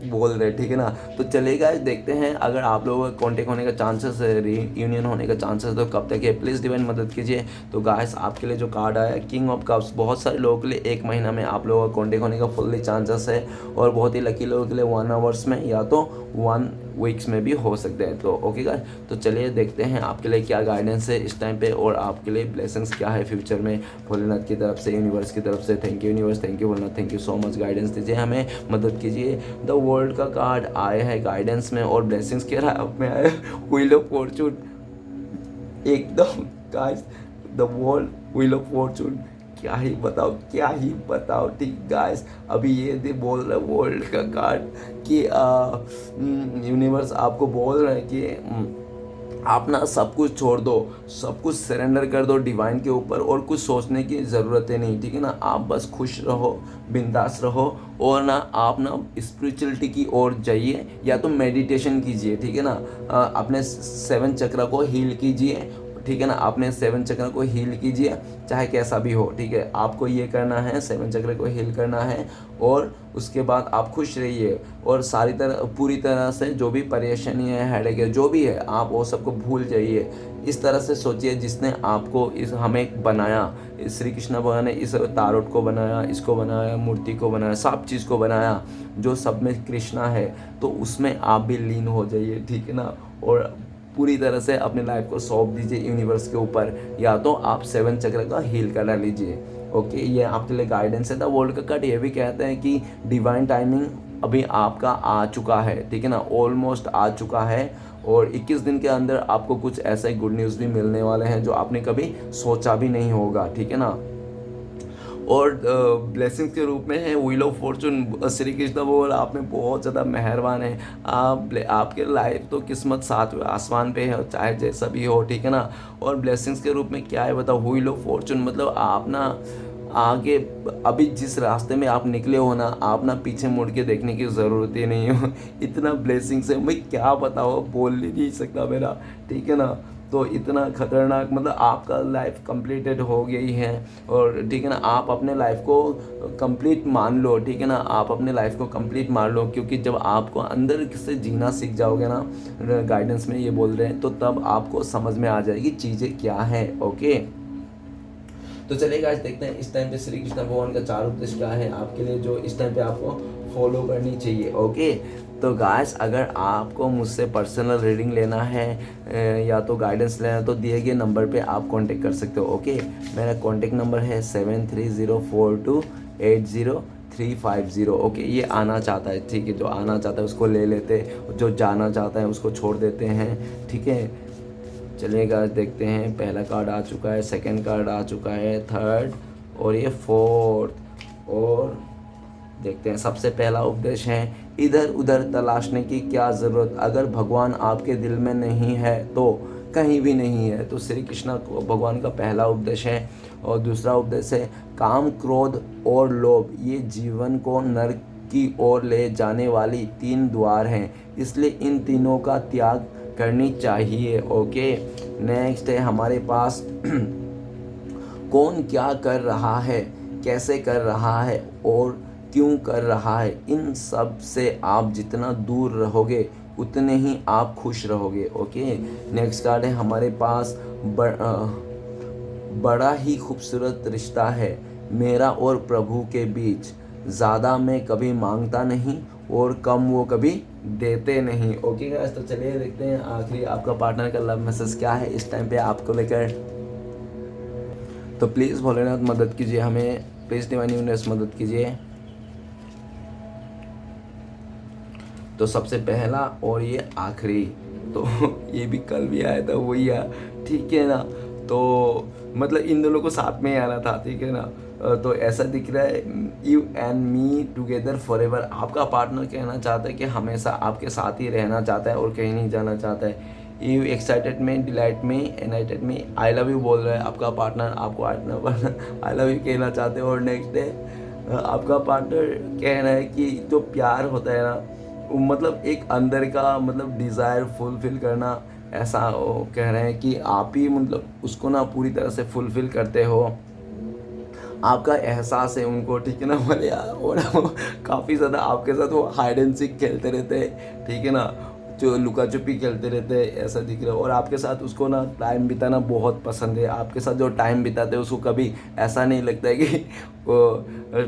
बोल रहे, ठीक है ना। तो चलेगा, देखते हैं अगर आप लोगों का कॉन्टेक्ट होने का चांसेस है, रीयूनियन होने का चांसेस तो कब तक है, प्लीज़ डिवाइन मदद कीजिए। तो गाइस आपके लिए जो कार्ड आया किंग ऑफ कप्स, बहुत सारे लोगों के लिए 1 महीना में आप लोगों का कॉन्टेक्ट होने का फुल्ली चांसेस है, और बहुत ही लकी लोगों के लिए 1 आवर्स में या तो 1 वीक्स में भी हो सकते हैं। तो ओके गाइस, तो चलिए देखते हैं आपके लिए क्या गाइडेंस है इस टाइम पे और आपके लिए ब्लेसिंग्स क्या है फ्यूचर में भोलेनाथ की तरफ से, यूनिवर्स की तरफ से। Thank you universe, thank you Bholenath, thank you so much. Guidance दीजिए, हमें मदद कीजिए। द वर्ल्ड का कार्ड आया है गाइडेंस में और ब्लेसिंग्स के राह में आया व्हील ऑफ फॉर्चून, एकदम guys the world wheel of Fortune, क्या ही बताओ ठीक गाइस। अभी ये दे बोल रहा है वर्ल्ड का कार्ड कि यूनिवर्स आपको बोल रहा है कि आप ना सब कुछ छोड़ दो, सब कुछ सरेंडर कर दो डिवाइन के ऊपर, और कुछ सोचने की ज़रूरत है नहीं, ठीक है ना। आप बस खुश रहो, बिंदास रहो, और ना आप ना स्पिरिचुअलिटी की ओर जाइए या तो मेडिटेशन कीजिए, ठीक है ना। अपने 7 चक्र को हील कीजिए, ठीक है ना, आपने 7 चक्र को हील कीजिए, चाहे कैसा भी हो, ठीक है। आपको ये करना है, 7 चक्र को हील करना है, और उसके बाद आप खुश रहिए और पूरी तरह से जो भी परेशानी है, हेडेक है, जो भी है, आप वो सबको भूल जाइए। इस तरह से सोचिए जिसने आपको हमें बनाया, श्री कृष्ण भगवान ने इस तारोट को बनाया, इसको बनाया, मूर्ति को बनाया, सब चीज़ को बनाया, जो सब में कृष्णा है, तो उसमें आप भी लीन हो जाइए, ठीक है ना। और पूरी तरह से अपने लाइफ को सौंप दीजिए यूनिवर्स के ऊपर, या तो आप 7 चक्र का हील करा लीजिए। ओके, ये आपके लिए गाइडेंस है। द वर्ल्ड का कार्ड ये भी कहते हैं कि डिवाइन टाइमिंग अभी आपका आ चुका है, ठीक है ना, ऑलमोस्ट आ चुका है, और 21 दिन के अंदर आपको कुछ ऐसे गुड न्यूज़ भी मिलने वाले हैं जो आपने कभी सोचा भी नहीं होगा, ठीक है ना। और ब्लेसिंग्स के रूप में है wheel of Fortune. Shri Krishna बोल आप में बहुत ज़्यादा मेहरबान है, आपके लाइफ तो किस्मत 7वें आसमान पे है, चाहे जैसा भी हो, ठीक है ना। और ब्लेसिंग्स के रूप में क्या है बताओ, व्हील ऑफ फॉर्चून, मतलब आप ना आगे अभी जिस रास्ते में आप निकले हो ना, आप ना पीछे मुड़ के देखने की ज़रूरत ही नहीं हो। इतना ब्लेसिंग्स है, मैं क्या बताऊँ, बोल ही नहीं सकता मेरा, ठीक है ना। तो इतना खतरनाक, मतलब आपका लाइफ कंप्लीटेड हो गई है, और ठीक है ना, आप अपने लाइफ को कंप्लीट मान लो, ठीक है ना, आप अपने लाइफ को कंप्लीट मान लो, क्योंकि जब आपको अंदर से जीना सीख जाओगे ना, गाइडेंस में ये बोल रहे हैं, तो तब आपको समझ में आ जाएगी चीज़ें क्या हैं। ओके, तो चलिए गाइस देखते हैं इस टाइम पे श्री कृष्ण भगवान का 4 उपदेश क्या है आपके लिए, जो इस टाइम पे आपको फॉलो करनी चाहिए। ओके, तो गाइस अगर आपको मुझसे पर्सनल रीडिंग लेना है या तो गाइडेंस लेना है तो दिए गए नंबर पे आप कांटेक्ट कर सकते हो। ओके, मेरा कांटेक्ट नंबर है 7304280350। ओके, ये आना चाहता है, ठीक है, जो आना चाहता है उसको ले लेते, जो जाना चाहता है उसको छोड़ देते हैं, ठीक है। चलिए गाइस देखते हैं, पहला कार्ड आ चुका है, सेकंड कार्ड आ चुका है, थर्ड और ये फोर्थ। और देखते हैं, सबसे पहला उपदेश है, इधर उधर तलाशने की क्या ज़रूरत, अगर भगवान आपके दिल में नहीं है तो कहीं भी नहीं है। तो श्री कृष्ण भगवान का पहला उपदेश है। और दूसरा उपदेश है, काम क्रोध और लोभ ये जीवन को नरक की ओर ले जाने वाली 3 द्वार हैं, इसलिए इन तीनों का त्याग करनी चाहिए। ओके, नेक्स्ट है हमारे पास कौन क्या कर रहा है, कैसे कर रहा है और क्यों कर रहा है, इन सब से आप जितना दूर रहोगे उतने ही आप खुश रहोगे। ओके, नेक्स्ट कार्ड है हमारे पास, बड़ा ही खूबसूरत रिश्ता है मेरा और प्रभु के बीच, ज़्यादा मैं कभी मांगता नहीं और कम वो कभी देते नहीं। ओके गाइस, तो चलिए देखते हैं आखिरी आपका पार्टनर का लव मैसेज क्या है इस टाइम पे आपको लेकर। तो प्लीज़ भोलेनाथ मदद कीजिए हमें, प्लीज़ डिवाइन यूनिवर्स मदद कीजिए। तो सबसे पहला और ये आखिरी, तो ये भी कल भी आया था, वही है, ठीक है ना। तो मतलब इन दोनों को साथ में ही आना था, ठीक है ना। तो ऐसा दिख रहा है, you and me together for ever. आपका पार्टनर कहना चाहता है कि हमेशा आपके साथ ही रहना चाहता है और कहीं नहीं जाना चाहता है। यू एक्साइटेड में, डिलाइट में, एनाइटेड में, आई लव यू बोल रहा है आपका पार्टनर, आपको आई लव यू कहना चाहते हैं। और नेक्स्ट डे आपका पार्टनर कह रहा है कि जो प्यार होता है ना, मतलब एक अंदर का मतलब डिज़ायर फुलफ़िल करना, ऐसा वो कह रहे हैं कि आप ही मतलब उसको ना पूरी तरह से फुलफ़िल करते हो, आपका एहसास है उनको, ठीक है ना। बोले यार, और काफ़ी ज़्यादा आपके साथ वो हाइड एंड सीक खेलते रहते हैं, ठीक है ना, जो लुका छुपी खेलते रहते हैं, ऐसा दिख रहा है। और आपके साथ उसको ना टाइम बिताना बहुत पसंद है, आपके साथ जो टाइम बिताते हैं उसको कभी ऐसा नहीं लगता है कि वो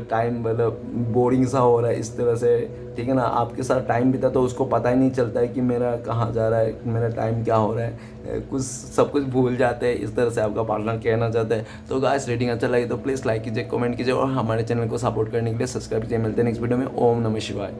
टाइम मतलब बोरिंग सा हो रहा है इस तरह से, ठीक है ना। आपके साथ टाइम बिता तो उसको पता ही नहीं चलता है कि मेरा कहाँ जा रहा है, मेरा टाइम क्या हो रहा है, कुछ सब कुछ भूल जाते हैं, इस तरह से आपका पार्टनर कहना चाहता है। तो गाइस रेटिंग अच्छा लगे तो प्लीज़ लाइक कीजिए, कमेंट कीजिए और हमारे चैनल को सपोर्ट करने के लिए सब्सक्राइब कीजिए। मिलते हैं नेक्स्ट वीडियो में। ओम नमः शिवाय।